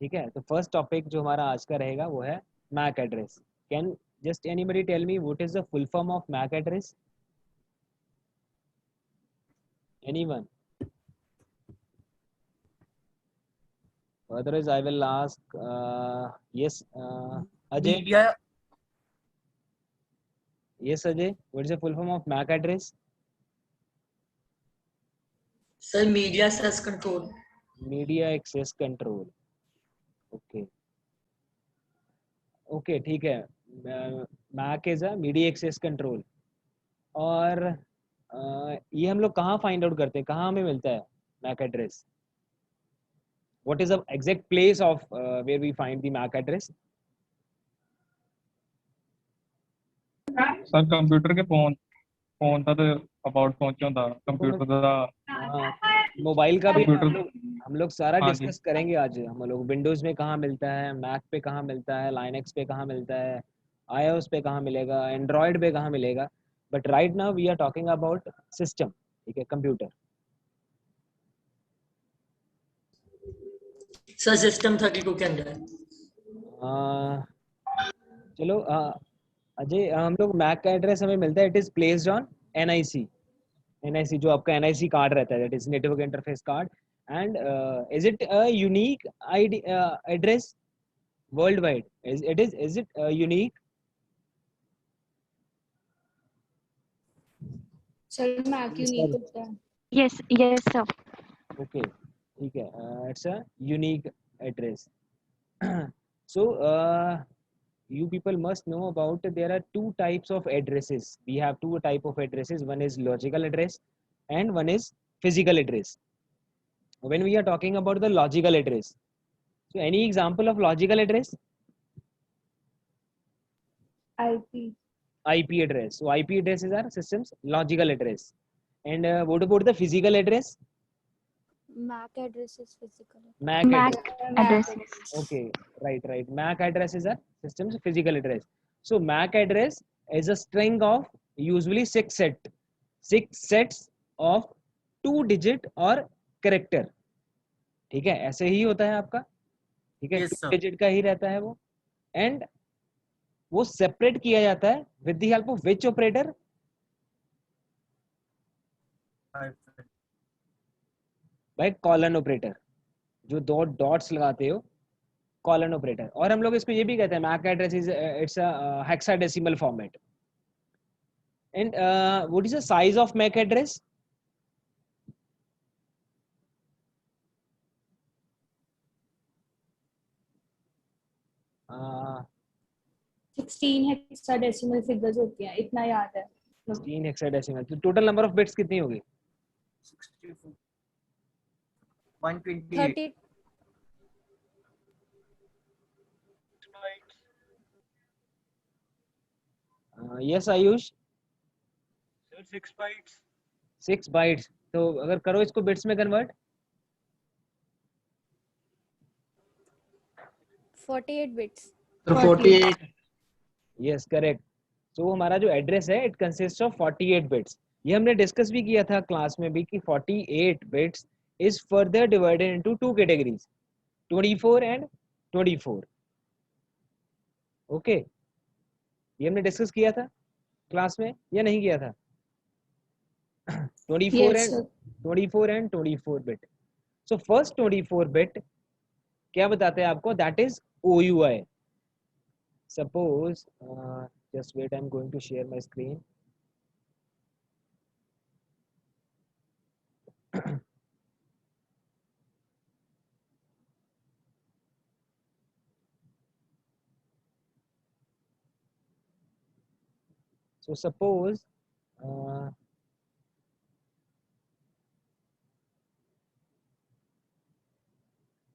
ठीक है, तो फर्स्ट टॉपिक जो हमारा आज का रहेगा वो है MAC address. Can just anybody tell me what is the full form of MAC address? Anyone? Otherwise I will ask yes Ajay. Media yes Ajay, what is the full form of MAC address? Sir media access control. Media access control. Okay okay, ठीक है। MAC is a media access control. और ये हम लोग कहाँ find out करते हैं, कहाँ हमें मिलता है MAC address? What is the exact place of where we find the MAC address? Sir computer के फोन था तो अबाउट फोन क्यों था कंप्यूटर का? मोबाइल का भी कंप्यूटर। हम लोग सारा हाँ जी। डिस्कस करेंगे आज। हम लोग विंडोज में कहाँ मिलता है, मैक पे कहाँ मिलता है, लाइनक्स पे कहाँ मिलता है, आईओएस पे कहाँ मिलेगा, एंड्रॉयड पे कहाँ मिलेगा। But right now we are talking about system, ठीक है, कंप्यूटर। सर सिस्टम 32 के अंदर। चलो अजय, हम लोग मैक का एड्रेस हमें मिलता है, it is placed on NIC. NIC जो आपका एनआईसी कार्ड रहता है, that is network interface card. And is it a unique ID address worldwide? Is it unique? Sir MAC unique होता है। Yes, yes, sir. Okay, ठीक है, it's a unique address. So you people must know about, there are two types of addresses. We have two type of addresses. One is logical address and one is physical address. When we are talking about the logical address, so any example of logical address? IP. IP address. So IP addresses are system's logical address. And what about the physical address? MAC address is physical. MAC MAC address. addresses. Okay, right. MAC address is a system's physical address. So MAC address is a string of usually six sets of 2 digit or character. ठीक है, ऐसे ही होता है आपका, ठीक है, Yes, 2 sir. digit का ही रहता है वो। एंड वो सेपरेट किया जाता है with the help of which operator? By colon operator. जो दो डॉट्स लगाते हो, कॉलन ऑपरेटर। और हम लोग इसको ये भी कहते हैं MAC address is it's a hexadecimal format. And what is the size of MAC address? uh, 16 hexadecimal figures होती हैं, इतना याद है। 16 हेक्साडेसिमल। तो टोटल नंबर ऑफ बिट्स कितनी होगी? 64 128 30 yes Ayush? Sir 6 bytes. 6 bytes. तो अगर करो इसको बिट्स में कन्वर्ट? 48 बिट्स। तो 48 यस करेक्ट। तो हमारा जो एड्रेस है इट कंसिस्ट ऑफ 48 बिट्स। ये हमने डिस्कस भी किया था क्लास में भी कि 48 bits is further divided into two categories, 24 and 24। Okay, ये हमने डिस्कस किया था क्लास में या नहीं किया था? 24 Yes, and sir. 24 bit. So first 24 bit क्या बताते हैं आपको? That is OUI. Suppose just wait, I'm going to share my screen. So suppose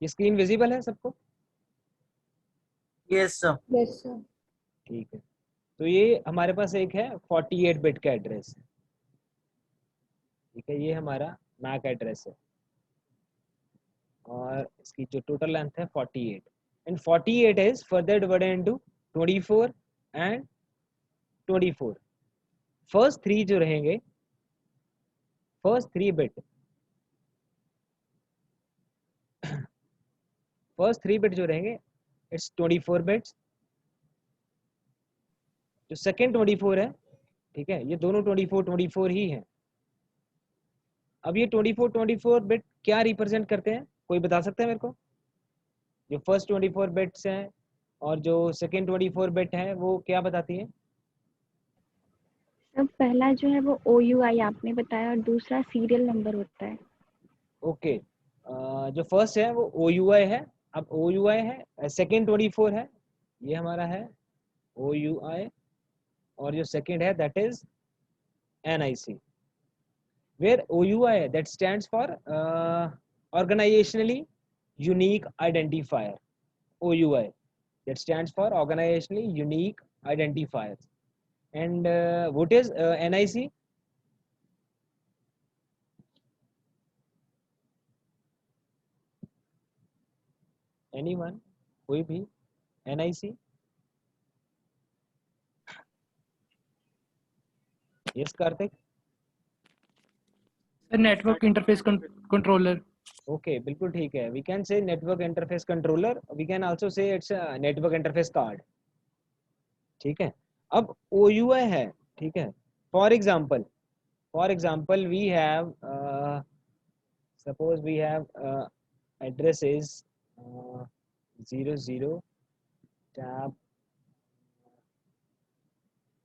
ये स्क्रीन विजिबल है सबको? Yes, sir. Yes, sir. ठीक है, तो ये हमारे पास एक है 48 बिट का एड्रेस, ठीक है, ये हमारा मैक एड्रेस है और इसकी जो टोटल लेंथ है 48 and 48 is further divided into 24 and 24। First 3 जो रहेंगे, फर्स्ट 3 बिट फर्स्ट 3 बिट जो रहेंगे इट्स 24 बिट्स, जो सेकेंड 24 है, ठीक है, ये दोनों 24 ही हैं। अब ये 24 बिट क्या रिप्रेजेंट करते हैं, कोई बता सकता है मेरे को? जो फर्स्ट 24 बिट्स हैं और जो सेकेंड 24 बिट है वो क्या बताती है? सब पहला जो है वो OUI आपने बताया और दूसरा सीरियल नंबर होता है। ओके, जो फर्स्ट है वो OUI है। अब OUI है, सेकेंड 24 है, ये हमारा है OUI, और जो सेकेंड है that is NIC, where OUI that stands for organizationally unique identifier. OUI that stands for organizationally unique identifiers. And what is NIC? Anyone? कोई भी? NIC? Yes, Karthik? Network interface controller. Okay, बिल्कुल ठीक है। We can say network interface controller. We can also say it's a network interface card. ठीक है। अब OUI है, ठीक है। For example, we have suppose we have address is 00 tab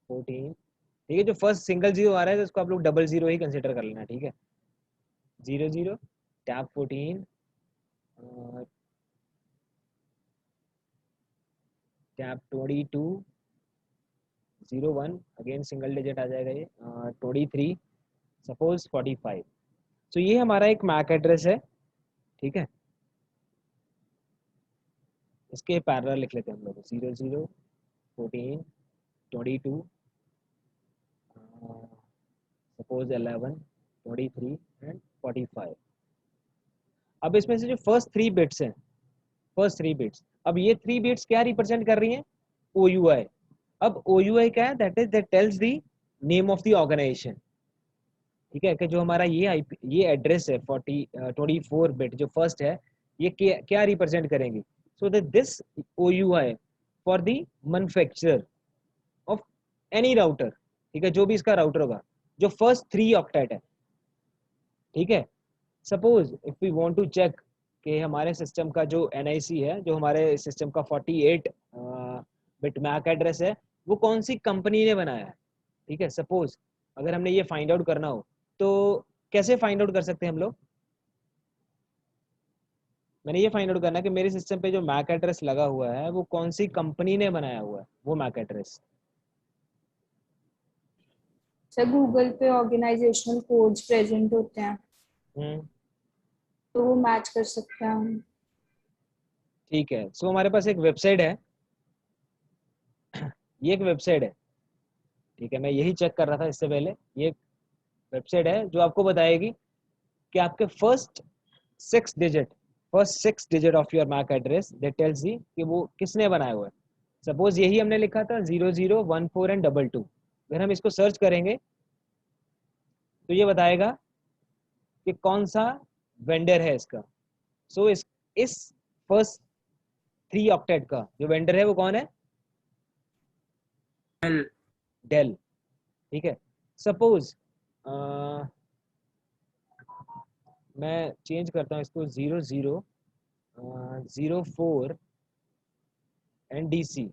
14, ठीक है। जो फर्स्ट सिंगल जीरो आ रहा है तो उसको आप लोग डबल जीरो ही कंसिडर कर लेना, ठीक है। 00 tab 14 tab 22 01, again single digit आ जाएगा ये, 23 सपोज 45। तो ये हमारा एक मैक एड्रेस है, ठीक है। इसके पैरेलल लिख लेते हैं हम लोग 00 14 22 सपोज 11 23 एंड 45। अब इसमें से जो फर्स्ट 3 बिट्स हैं, अब ये 3 बिट्स क्या रिप्रेजेंट कर रही हैं? OUI। अब OUI क्या है? That tells the name of the organisation, ठीक है। कि जो हमारा ये एड्रेस है 24 बिट जो फर्स्ट है, ये क्या रिप्रेजेंट करेंगे? So that this OUI for the manufacturer of any router, ठीक है, जो भी इसका राउटर होगा, जो फर्स्ट 3 ऑक्टेट है, ठीक है। Suppose if we want to check कि हमारे सिस्टम का जो NIC है, जो हमारे सिस्टम का 48 बिट मैक एड्रेस है, वो कौन सी कंपनी ने बनाया है, ठीक है। सपोज अगर हमने ये फाइंड आउट करना हो तो कैसे फाइंड आउट कर सकते हैं हम लोग? मैंने ये फाइंड आउट करना है कि मेरे सिस्टम पे जो मैक एड्रेस लगा हुआ है वो कौन सी कंपनी ने बनाया हुआ है वो मैक एड्रेस। सर गूगल पे ऑर्गेनाइजेशनल कोड्स प्रेजेंट होते हैं तो वो मैच कर सकते हैं हम। ठीक है। सो हमारे पास एक वेबसाइट है, ये एक वेबसाइट है, ठीक है। मैं यही चेक कर रहा था इससे पहले। ये एक वेबसाइट है जो आपको बताएगी कि आपके first 6 digit of your MAC address that tells you कि वो किसने बनाया हुआ है। सपोज यही हमने लिखा था 00 14 एंड 22। अगर हम इसको सर्च करेंगे तो ये बताएगा कि कौन सा वेंडर है इसका। सो इस फर्स्ट 3 ऑक्टेट का जो वेंडर है वो कौन है? डेल, ठीक है। सपोज मैं चेंज करता हूँ इसको 00 04 एंड DC।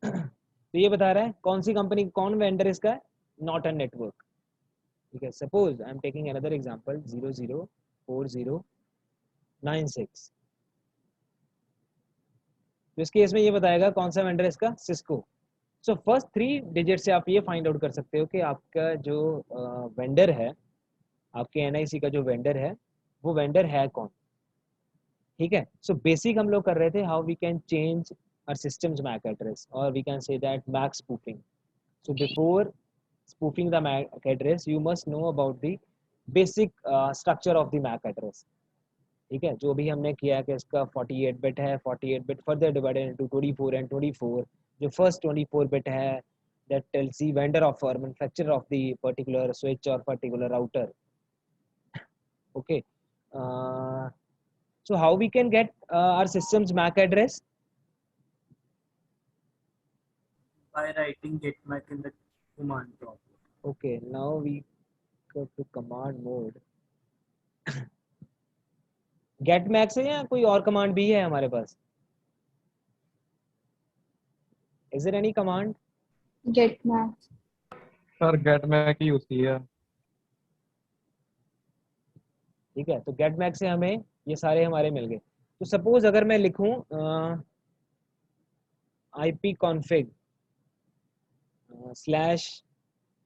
तो ये बता रहा है कौन सी कंपनी, कौन वेंडर इसका है? नॉर्टन नेटवर्क, ठीक है। Suppose I am taking another example 00 40 96। तो इस केस में ये बताएगा कौन सा वेंडर है इसका? सिस्को। सो फर्स्ट 3 डिजिट से आप ये फाइंड आउट कर सकते हो कि आपका जो वेंडर है, आपके NIC का जो वेंडर है वो वेंडर है कौन, ठीक है। सो बेसिक हम लोग कर रहे थे how we can change our system's MAC address, or we can say that MAC spoofing. So before spoofing the MAC address, you must know about the basic structure of the MAC address, ठीक है। जो भी हमने किया कि इसका 48 bit है, 48 bit further divided into 24 and 24। जो फर्स्ट 24 बिट है that tells the vendor of or manufacturer of the particular switch or particular router, okay। So how we can get our system's MAC address? By writing getMac in the command prompt. Okay, now we go to command mode. getMac से या कोई और command भी है हमारे पास? Is there any command? Get math. Sir get mac ही होती है। ठीक है, तो getMac से हमें ये सारे हमारे मिल गए। तो सपोज अगर मैं लिखूं ipconfig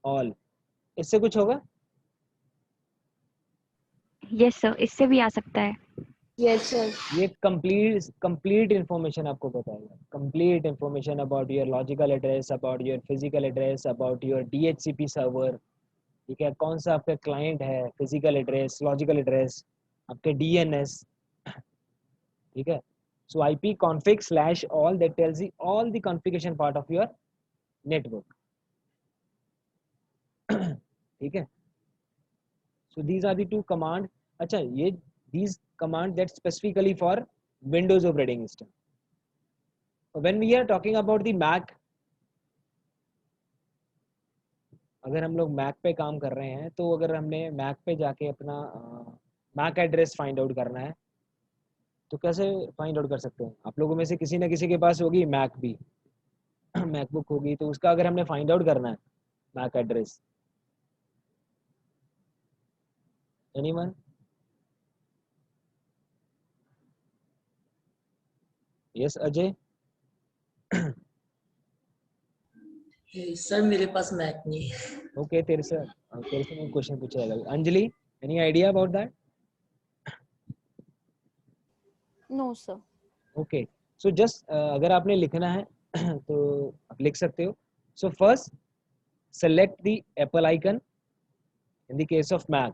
/all, इससे कुछ होगा? यस सर, इससे भी आ सकता है। Yes, sir. ये कंप्लीट इंफॉर्मेशन आपको बताएगा, complete information about your logical address, about your physical address, about your DHCP server. ठीक है, कौन सा आपका क्लाइंट है, फिजिकल एड्रेस, लॉजिकल एड्रेस, आपके DNS। ठीक है, सो ipconfig /all that tells you all the configuration part of your network। ठीक है, so these are the two command। अच्छा, ये these command that specifically for Windows operating system। when we are talking about the Mac, अगर हम लोग Mac पे काम कर रहे हैं तो अगर हमने Mac पे जाके अपना Mac एड्रेस फाइंड आउट करना है तो कैसे फाइंड आउट कर सकते हैं? आप लोगों में से किसी ना किसी के पास होगी Mac भी, मैकबुक होगी, तो उसका अगर हमने फाइंड आउट करना है Mac address, anyone? Yes Ajay? Sir मेरे पास मैक नहीं है। ओके, तेरे से क्वेश्चन पूछा जाएगा। Anjali, any idea about that? No sir. Okay, so just अगर आपने लिखना है तो आप लिख सकते हो। So first select the Apple icon in the case of Mac।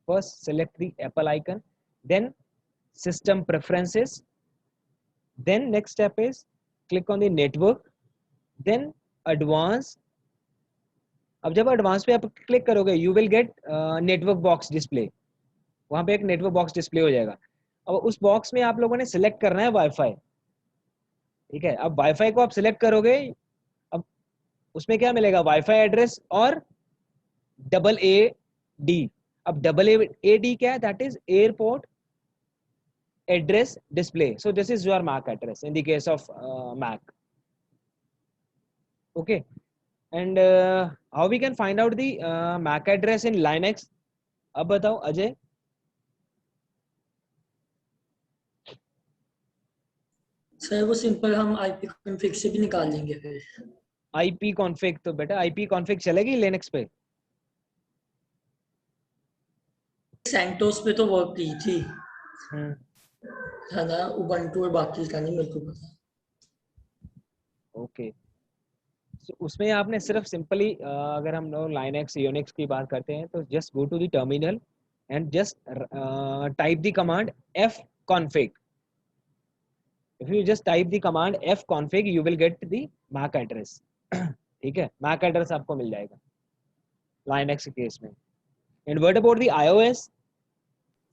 first select the Apple icon, then system preferences, then next step is click on the network, then advanced। अब जब एडवांस पे आप क्लिक करोगे you will gate network box display, वहां पे एक network box display हो जाएगा। अब उस बॉक्स में आप लोगों ने सिलेक्ट करना है वाईफाई। ठीक है, अब वाईफाई को आप सिलेक्ट करोगे, अब उसमें क्या मिलेगा? वाईफाई एड्रेस और AA-D। अब AA-D क्या है? That is airport address display. So this is your MAC address in the case of MAC. Okay, and how we can find out the MAC address in Linux? अब बताओ Ajay. Sir वो simple हम IP config से भी निकाल लेंगे फिर। IP config, तो बेटा IP config चलेगी लिनक्स पे? सेंटोस पे तो वर्क की थी है ना, उबंटू और बाकी का नहीं मेरे को पता। ओके, so उसमें आपने सिर्फ सिंपली अगर हम लोग लाइनक्स यूनिक्स की बात करते हैं तो just go to the terminal and just type the command fconfig। if you just type the command fconfig you will get the MAC address। ठीक है, MAC address आपको मिल जाएगा लाइनक्स के केस में। and what about the iOS?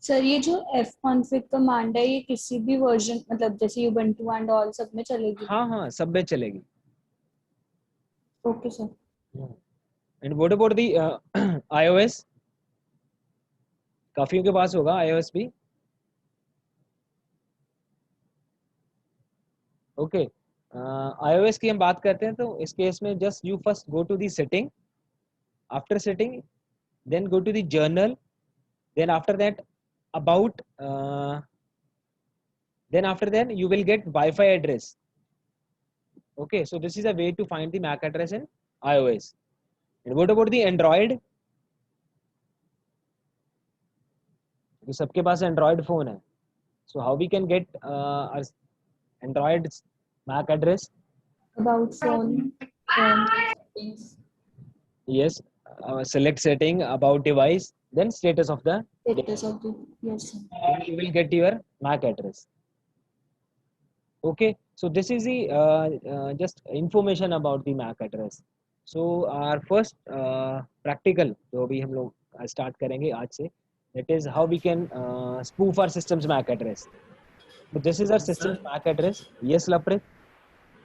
Sir ये जो fconfig command है ये किसी भी वर्जन मतलब जैसे ubuntu and all सब में चलेगी? हाँ हाँ, सब में चलेगी। Okay sir. and what about the iOS? काफियों के पास होगा iOS भी। ओके, iOS की हम बात करते हैं तो इस केस में just you first go to the setting, after setting then go to the general, then after that about, then after then you will get Wi-Fi address। okay, so this is a way to find the MAC address in iOS। and what about the Android? तो सबके पास Android phone है, so how we can get Android MAC address? About phone settings, yes, select setting, about device, then status of the status of the yes sir. then you will get your MAC address। okay, so this is the just information about the MAC address। so our first practical जो भी हम लोग start करेंगे आज से, That is how we can spoof our system's MAC address. So this is our system's MAC address. Yes, Laprit.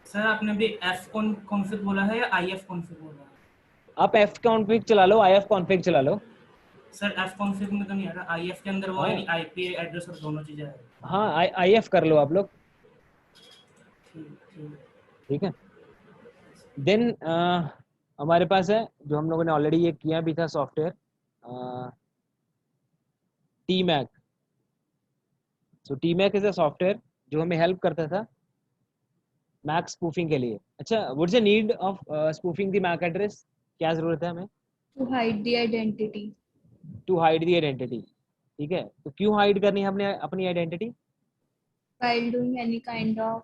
Sir आपने भी F config बोला है या आई एफ कॉन्फ़िग बोला है? आप f config चला लो, if config चला लो. सर एफ कॉन्फ़िग में तो नहीं आ रहा, आई एफ के अंदर वो हाँ. आईपी एड्रेस और दोनों चीजें आ रही हाँ, if कर लो आप लोग. हैं. ठीक है. देन हमारे पास है जो हम लोगों ने ऑलरेडी ये किया भी था software, TMAC. So TMAC is a software जो हमें हेल्प करता था मैक स्पूफिंग के लिए. अच्छा, what's the need of spoofing the MAC address? क्या जरूरत है हमें? to hide the identity. To hide the identity. ठीक है, तो क्यों हाइड करनी है हमने अपनी identity? While doing any kind of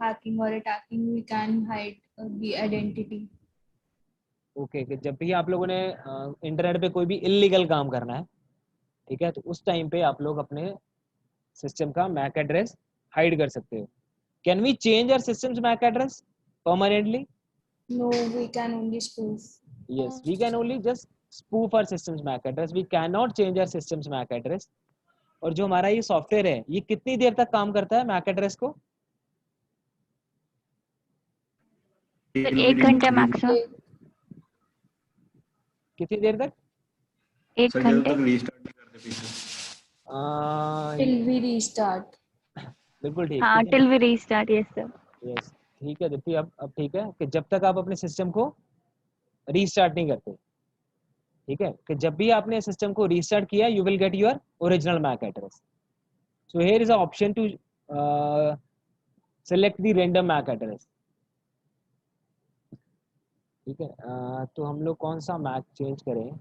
hacking or attacking, we can hide the identity. Okay, कि जब भी आप लोगों ने इंटरनेट पे कोई भी इलीगल काम करना है, ठीक है, तो उस टाइम पे आप लोग अपने सिस्टम का मैक एड्रेस हाइड कर सकते हो. Can we change our system's MAC address permanently? No, we can only spoof. Yes, we can only just spoof our system's MAC address. We cannot change our system's MAC address. और जो हमारा ये software है, ये कितनी देर तक काम करता है मैक एड्रेस को? सर 1 घंटा मैक्सिमम. कितनी देर तक? 1 घंटे. Till we restart. बिल्कुल ठीक. हाँ, till we restart. Yes sir. Yes, ठीक है दीप्ति. अब ठीक है कि जब तक आप अपने सिस्टम को रीस्टार्ट नहीं करते, ठीक है, कि जब भी आपने सिस्टम को रीस्टार्ट किया, you will get your original MAC address. So here is a option to select the random MAC address. ठीक है, तो हम लोग कौन सा मैक चेंज करें?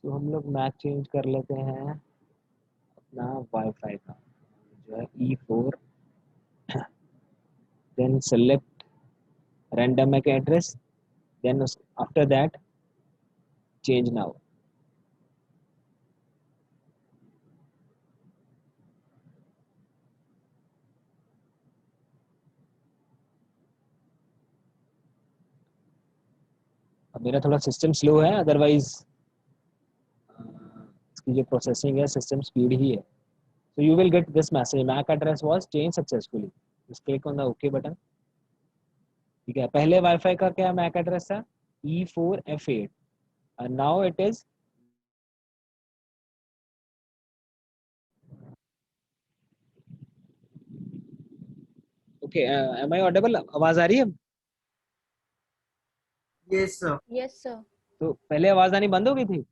तो हम लोग मैक चेंज कर लेते हैं अपना वाईफाई का, जो है E4. Then select random MAC address, then after that change now. अब मेरा थोड़ा सिस्टम स्लो है, अदरवाइज इसकी जो प्रोसेसिंग है सिस्टम स्पीड ही है. So you will get this message, MAC address was changed successfully. Just click on the OK button. ठीक है, पहले वाईफाई का क्या MAC एड्रेस था? E4F8 and now it is okay. Am I audible? आवाज आ रही है? Yes sir. Yes, sir. तो पहले आवाज आनी बंद हो गई थी.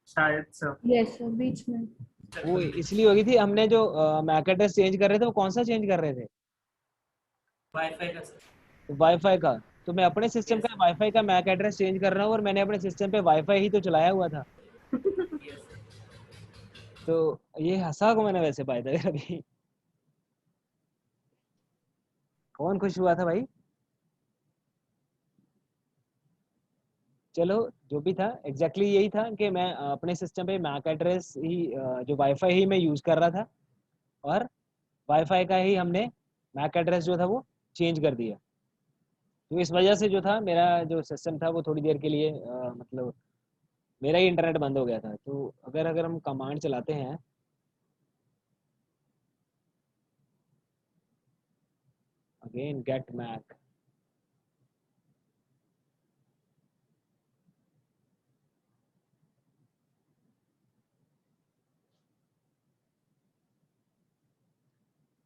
शायद सर. Yes, sir. बीच में. वो इसलिए हो गई थी, हमने जो MAC एड्रेस चेंज कर रहे थे वो कौन सा चेंज कर रहे थे? वाईफाई का सर. तो वाईफाई का. तो मैं अपने सिस्टम का वाईफाई का मैक एड्रेस चेंज कर रहा हूँ और मैंने अपने सिस्टम पे वाईफाई ही तो चलाया हुआ था. तो ये हंसा को मैंने वैसे पाया था अभी. कौन खुश हुआ था भाई? चलो, जो भी था एग्जैक्टली यही था कि मैं अपने सिस्टम पे मैक एड्रेस ही जो वाईफाई ही मैं यूज़ कर रहा था, और वाईफाई का ही हमने मैक एड्रेस जो था वो चेंज कर दिया. तो इस वजह से जो था मेरा जो सिस्टम था वो थोड़ी देर के लिए मतलब मेरा ही इंटरनेट बंद हो गया था. तो अगर हम कमांड चलाते हैं, अगेन गेट मैक,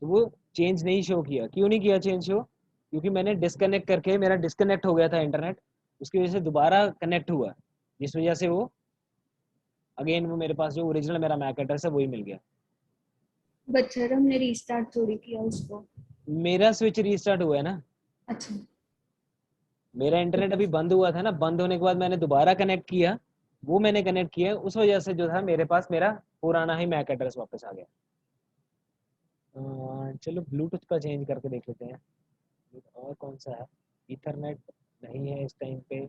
तो वो चेंज नहीं शो किया. क्यों नहीं किया चेंज शो? क्योंकि मैंने डिस्कनेक्ट करके, मेरा डिस्कनेक्ट हो गया था इंटरनेट, उसकी वजह से दोबारा कनेक्ट हुआ, जिस वजह से वो अगेन वो मेरे पास जो ओरिजिनल मेरा मैक एड्रेस है वही मिल गया. बट सर हमने रीस्टार्ट थोड़ी किया उसको. मेरा स्विच रीस्टार्ट हुआ है ना. अच्छा. मेरा इंटरनेट अभी बंद हुआ था ना, बंद होने के बाद मैंने दोबारा कनेक्ट किया, वो मैंने कनेक्ट किया, उस वजह से जो था मेरे पास मेरा पुराना ही मैक एड्रेस वापस आ गया. चलो ब्लूटूथ का चेंज करके देख लेते हैं. और कौन सा है? ईथरनेट नहीं है इस टाइम पे.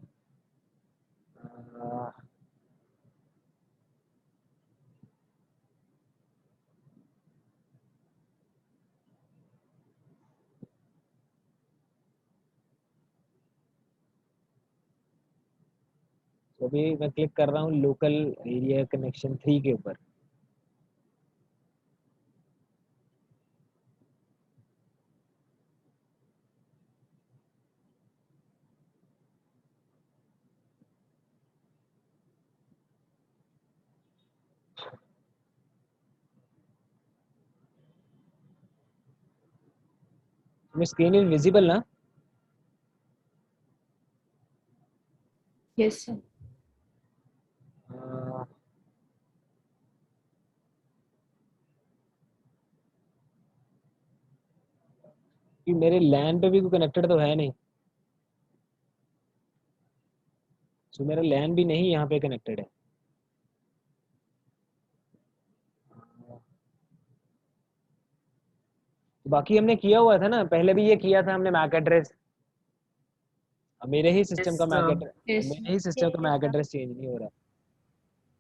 तो अभी मैं क्लिक कर रहा हूँ लोकल एरिया कनेक्शन 3 के ऊपर। My screen is visible ना? Yes sir. कि मेरे लैन पे भी कोई कनेक्टेड तो है नहीं, तो मेरा लैन भी नहीं यहाँ पे कनेक्टेड है। बाकी हमने किया हुआ था ना, पहले भी ये किया था हमने मैक एड्रेस। मेरे ही सिस्टम का मैक एड्रेस, Yes. मेरे ही सिस्टम का मैक एड्रेस चेंज नहीं हो रहा।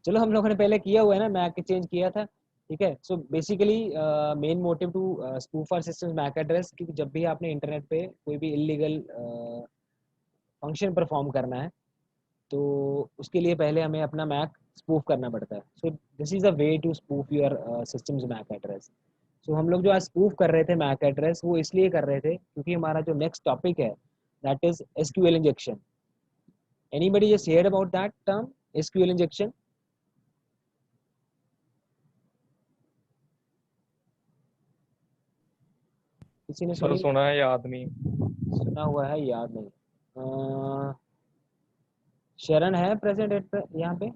चलो हम लोगों ने पहले किया हुआ है ना, मैक चेंज किया था, ठीक है। So basically main motive to spoof our system's MAC address, क्योंकि जब भी आपने इंटरनेट पे कोई भी इलीगल फंक्शन परफॉर्म करना है तो उसके लिए पहले हमें अपना मैक स्पूफ करना पड़ता है। So this is a way to spoof your system's MAC address. So हम लोग जो आज स्पूफ कर रहे थे मैक एड्रेस, वो इसलिए कर रहे थे क्योंकि हमारा जो नेक्स्ट टॉपिक है that is SQL injection. Anybody just heard about that term SQL injection? किसी ने सर सुना है, याद नहीं। सुना हुआ है, याद नहीं। शरण है प्रेजेंट यहाँ पे?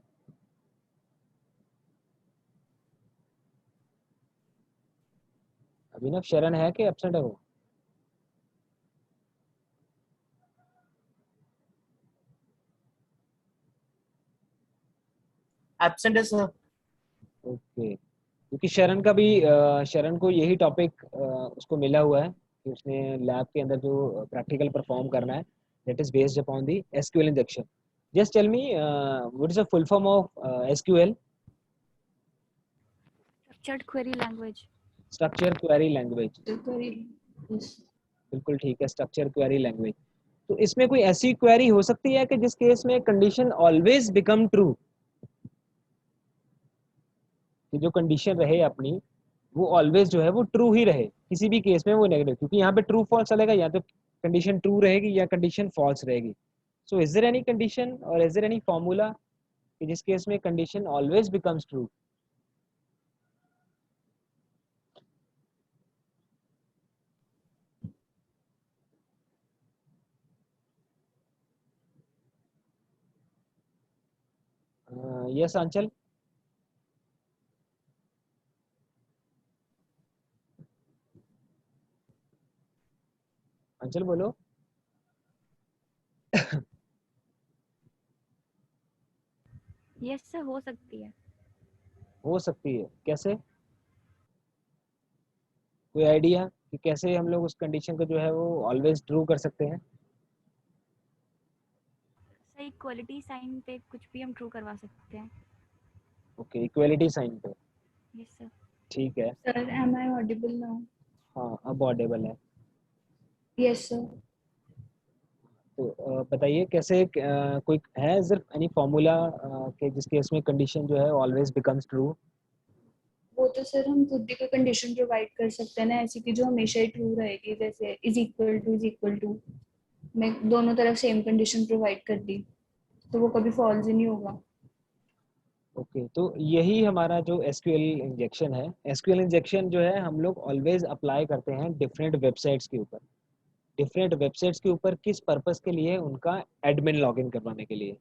अभिनव शरण है कि एब्सेंट है वो? एब्सेंट है सर। ओके, क्योंकि शरण का भी शरण को यही टॉपिक उसको मिला हुआ है कि उसने लैब के अंदर जो प्रैक्टिकल परफॉर्म करना है that is based upon the SQL injection. Just tell me what is the full form of SQL? Structured query language. Structure query language, Yes. बिल्कुल ठीक है, स्ट्रक्चर क्वेरी लैंग्वेज। तो इसमें कोई ऐसी क्वेरी हो सकती है कि जिस केस में कंडीशन ऑलवेज बिकम ट्रू, कि जो कंडीशन रहे अपनी वो ऑलवेज जो है वो ट्रू ही रहे, किसी भी केस में वो नेगेटिव, क्योंकि यहाँ पे ट्रू फॉल्स चलेगा, या तो कंडीशन ट्रू रहेगी या कंडीशन फॉल्स रहेगी। So is there any condition और इज देयर एनी फॉर्मूला कि जिस केस में condition always becomes true? Yes Anchal? Anchal बोलो। यस सर, हो सकती है। हो सकती है, कैसे? कोई आइडिया कि कैसे हम लोग उस कंडीशन को जो है वो ऑलवेज ट्रू कर सकते हैं? सर इक्वलिटी साइन पे कुछ भी हम ट्रू करवा सकते हैं। ओके, इक्वलिटी साइन पे, यस सर। ठीक है। Sir, am I audible now? हाँ अब ऑडेबल है। Yes, sir. तो बताइए कैसे, कोई है सिर्फ एनी फॉर्मूला के जिसके इसमें कंडीशन जो है ऑलवेज बिकम्स ट्रू? वो तो सर हम खुद ही कोई कंडीशन प्रोवाइड कर सकते हैं ना, ऐसी कि जो हमेशा ही ट्रू रहेगी, जैसे इज इक्वल टू मैं दोनों तरफ सेम कंडीशन प्रोवाइड कर दी तो वो कभी फॉल्स ही नहीं होगा। ओके, तो यही हमारा जो एसक्यूएल इंजेक्शन है। एसक्यूएल इंजेक्शन जो है हम लोग ऑलवेज अप्लाई करते हैं डिफरेंट वेबसाइट्स के ऊपर। डिफरेंट वेबसाइट्स के ऊपर किस पर्पस के लिए? उनका एडमिन लॉगिन करवाने के लिए।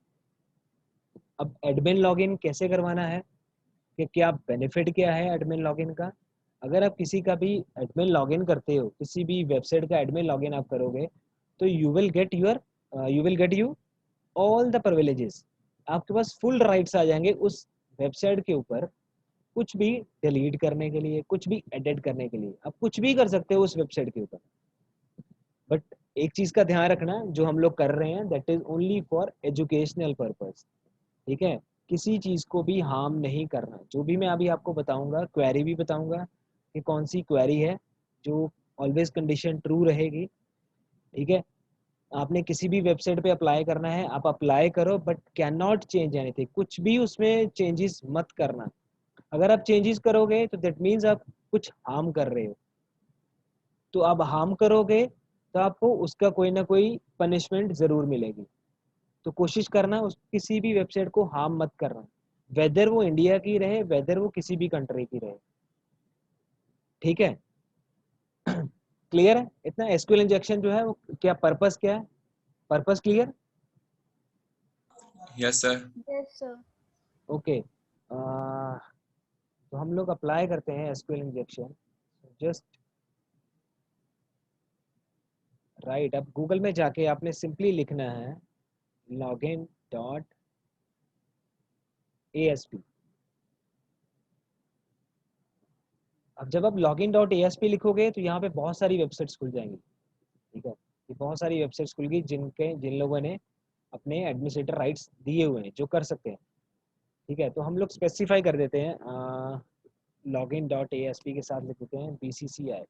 अब एडमिन लॉगिन कैसे करवाना है, कि क्या बेनिफिट क्या है एडमिन लॉगिन का? अगर आप किसी का भी एडमिन लॉगिन करते हो, किसी भी वेबसाइट का एडमिन लॉगिन आप करोगे, तो you will get you all the privileges. आपके पास फुल राइट्स आ जाएंगे उस वेबसाइट के ऊपर, कुछ भी डिलीट करने के लिए, कुछ भी एडिट करने के लिए, आप कुछ भी कर सकते हो उस वेबसाइट के ऊपर। बट एक चीज का ध्यान रखना, जो हम लोग कर रहे हैं that is only for educational purpose, ठीक है। किसी चीज को भी हार्म नहीं करना। जो भी मैं अभी आपको बताऊंगा, क्वेरी भी बताऊंगा कि कौन सी क्वेरी है जो ऑलवेज कंडीशन ट्रू रहेगी, ठीक है। आपने किसी भी वेबसाइट पे अप्लाई करना है, आप अप्लाई करो, but can not change anything, कुछ भी उसमें चेंजेस मत करना। अगर आप चेंजेस करोगे तो दैट मीन्स आप कुछ हार्म कर रहे हो, तो आप हार्म करोगे तो आपको उसका कोई ना कोई पनिशमेंट ज़रूर मिलेगी। तो कोशिश करना उस किसी भी वेबसाइट को हार्म मत करना, वेदर वो इंडिया की रहे, वेदर वो किसी भी कंट्री की रहे। ठीक है? क्लियर है? इतना एसक्यूएल इंजेक्शन जो है वो क्या पर्पस क्या है, purpose clear? Yes sir. Yes sir. Okay, तो हम लोग अप्लाई करते हैं एसक्यूएल इंजेक्शन। जस्ट राइट, अब गूगल में जाके आपने सिंपली लिखना है login.asp। अब जब आप login.asp लिखोगे तो यहाँ पे बहुत सारी वेबसाइट्स खुल जाएंगी। ठीक है, ये बहुत सारी वेबसाइट्स खुल गई जिन लोगों ने अपने एडमिनिस्ट्रेटर राइट्स दिए हुए हैं, जो कर सकते हैं। ठीक है, तो हम लोग स्पेसिफाई कर देते हैं login.asp के साथ लिख देते हैं BCCI।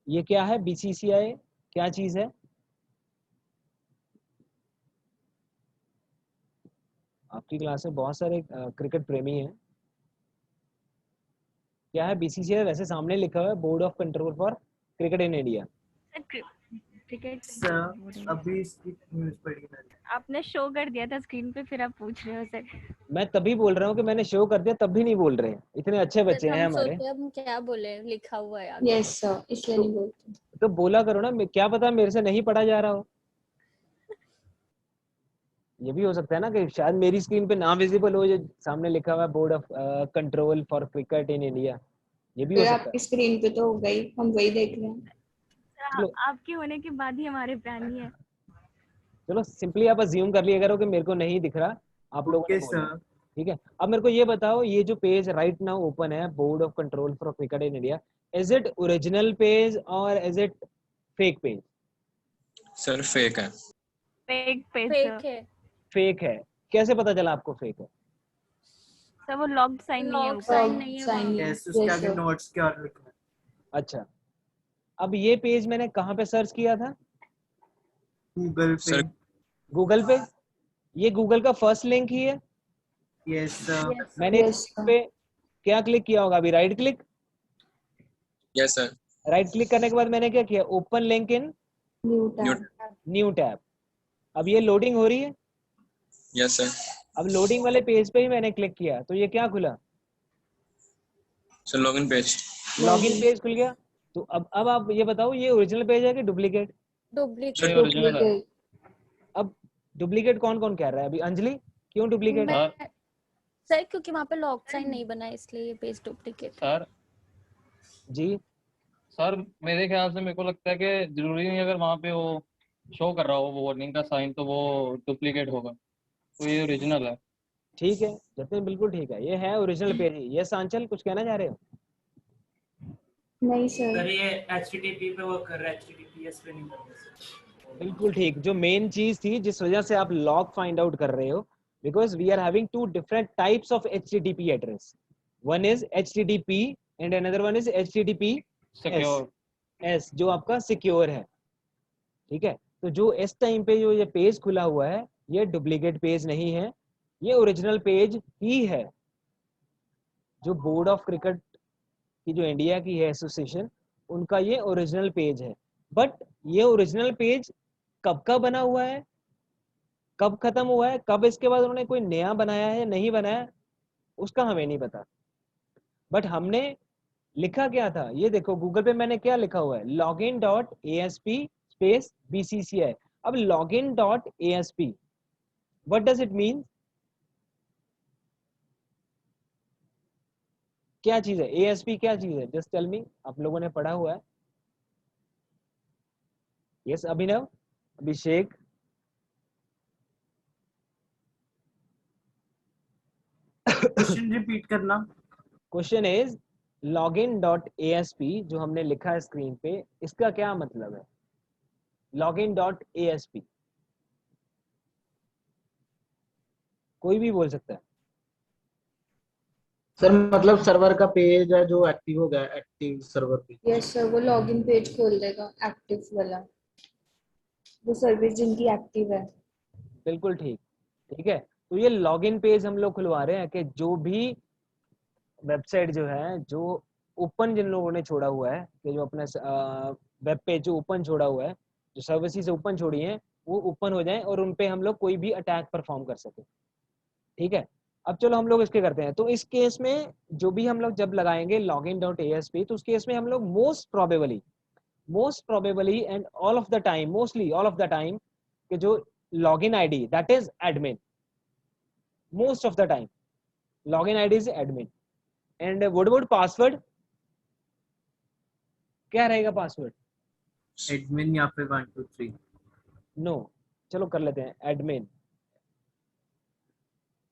ये क्या है BCCI, क्या चीज़ है? आपकी क्लास में बहुत सारे क्रिकेट प्रेमी हैं। क्या है BCCI? वैसे सामने लिखा हुआ है board of control for cricket in India. Cricket sir अभी इसकी न्यूज़ पढ़ी मैंने। आपने शो कर दिया था स्क्रीन पे, फिर आप पूछ रहे हो सर। मैं तभी बोल रहा हूँ कि मैंने शो कर दिया, तब भी नहीं बोल रहे। इतने अच्छे बच्चे हैं हम हमारे। सोचे हम क्या बोले, लिखा हुआ है आगे। यस सर, इसलिए नहीं बोलते। तो बोला करो ना, क्या पता मेरे से नहीं पढ़ा जा रहा हो। ये भी हो सकता है ना कि शायद मेरी स्क्रीन पे ना विजिबल हो, जो सामने लिखा हुआ है board of control for cricket in India, ये भी हो फिर सकता है। आपकी स्क्रीन पे तो हो गई, हम वही देख रहे हैं। चलो आपके होने के बाद ही हमारे प्राणी है। चलो सिंपली आप अज्यूम कर लिया करो कि मेरे को नहीं दिख रहा, आप लोगों ने ओके बोला। सर। ठीक है, अब मेरे को ये बताओ, ये जो पेज राइट नाउ ओपन है board of control for cricket in India, is it original page और is it fake page? Sir fake है। फेक पेज फेक है। फेक है? कैसे पता चला आपको फेक है? सर, वो लॉग्ड साइन नहीं है लॉग ऊपर। साइन नहीं है साइन वहाँ पे। यस, उसके Yes, आगे sir. नोट्स क्या लिखना है? अच्छा, अब ये पेज मैंने कहाँ पे सर्च किया था? गूगल पे। सर गूगल पे। ये गूगल का फर्स्ट लिंक ही है। Yes sir. यस मैंने Yes, इस sir. पे क्या क्लिक किया होगा? अभी right click, yes sir. Right click करने के बाद मैंने क्या किया? Open link in New new. tab. New tab. अब ये लोडिंग हो रही है। Yes sir. अब लोडिंग वाले पेज पे ही मैंने क्लिक किया तो ये क्या खुला? Sir login page. Login page खुल गया। तो अब आप ये बताओ, ये ओरिजिनल पेज है कि डुप्लीकेट? डुप्लीकेट। ओरिजिनल है Duplicate. अब डुप्लीकेट कौन कौन कह रहा है? अभी अंजलि, क्यों डुप्लीकेट है? मैं सर क्योंकि वहाँ पे लॉग साइन नहीं बना है, इसलिए ये पेज डुप्लीकेट है। सर। जी सर मेरे ख्याल से मेरे को लगता है कि जरूरी नहीं अगर वहाँ पे वो शो कर रहा हो वो वार्निंग का साइन तो वो डुप्लीकेट होगा, तो ये ओरिजिनल है। ठीक है, जतिन बिल्कुल ठीक है, ये है ओरिजिनल पेज ही। ये सांचल कुछ कहना चाह रहे हो? नहीं सर सर. ये HTTP पे वर्क कर रहा है, HTTPS पे नहीं कर रहा। बिल्कुल ठीक, जो मेन चीज थी जिस वजह से आप लॉग फाइंड आउट कर रहे हो, because we are having two different types of HTTP address. One is HTTP and another one is HTTPS, secure. जो आपका सिक्योर है। ठीक है, तो जो इस टाइम पे जो ये पेज खुला हुआ है, ये डुप्लीकेट पेज नहीं है, ये ओरिजिनल पेज ही है। जो बोर्ड ऑफ क्रिकेट की जो इंडिया की है एसोसिएशन, उनका ये ओरिजिनल पेज है। बट ये ओरिजिनल पेज कब का बना हुआ है, कब खत्म हुआ है, कब इसके बाद उन्होंने कोई नया बनाया है नहीं बनाया, उसका हमें नहीं पता। बट हमने लिखा क्या था, ये देखो गूगल पे मैंने क्या लिखा हुआ है, login.asp स्पेस BCCI। अब login.asp what does it mean? क्या चीज है ASP? क्या चीज है? जस्ट टेल मी, आप लोगों ने पढ़ा हुआ है। यस अभिनव, अभिषेक, क्वेश्चन रिपीट करना। क्वेश्चन इज login.asp जो हमने लिखा है स्क्रीन पे, इसका क्या मतलब है? login.asp कोई भी बोल सकता है। सर मतलब सर्वर का पेज है जो एक्टिव हो गया, एक्टिव सर्वर पे। यस सर, वो लॉगिन पेज खोल देगा एक्टिव वाला, वो सर्विस जिनकी एक्टिव है। बिल्कुल ठीक, ठीक है। तो ये लॉगिन पेज हम लोग खुलवा रहे हैं कि जो भी वेबसाइट जो है, जो ओपन जिन लोगों ने छोड़ा हुआ है, कि जो अपना वेब पेज जो ओपन छोड़ा हुआ है, जो सर्विसेज ओपन छोड़ी हैं, वो ओपन हो जाएं और उन पे हम लोग कोई भी अटैक परफॉर्म कर सके। ठीक है, अब चलो हम लोग इसके करते हैं। तो इस केस में जो भी हम लोग जब लगाएंगे login.asp, तो उस केस में हम लोग most probably and all of the time, mostly all of the time, कि जो login ID that is admin, most of the time login ID is admin. And what about password, क्या रहेगा password? Admin या फिर 1 2 3। No, चलो कर लेते हैं एडमिन।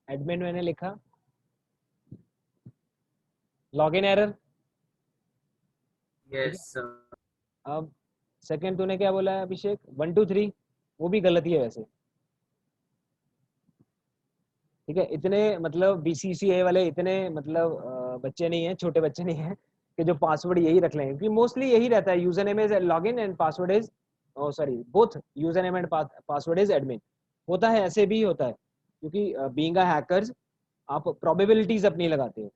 एडमिन मैंने लिखा, लॉगिन एरर। Yes sir. अब सेकंड तूने क्या बोला है अभिषेक? 1 2 3, वो भी गलत ही है वैसे। ठीक है, इतने मतलब BCCA वाले इतने मतलब बच्चे नहीं हैं, छोटे बच्चे नहीं हैं कि जो पासवर्ड यही रख लें, क्योंकि मोस्टली यही रहता है, user name is login and password is sorry both user name and password is admin. होता है, ऐसे भी होता है, क्योंकि बीइंग अ हैकर्स आप प्रोबेबिलिटीज अपनी लगाते हो।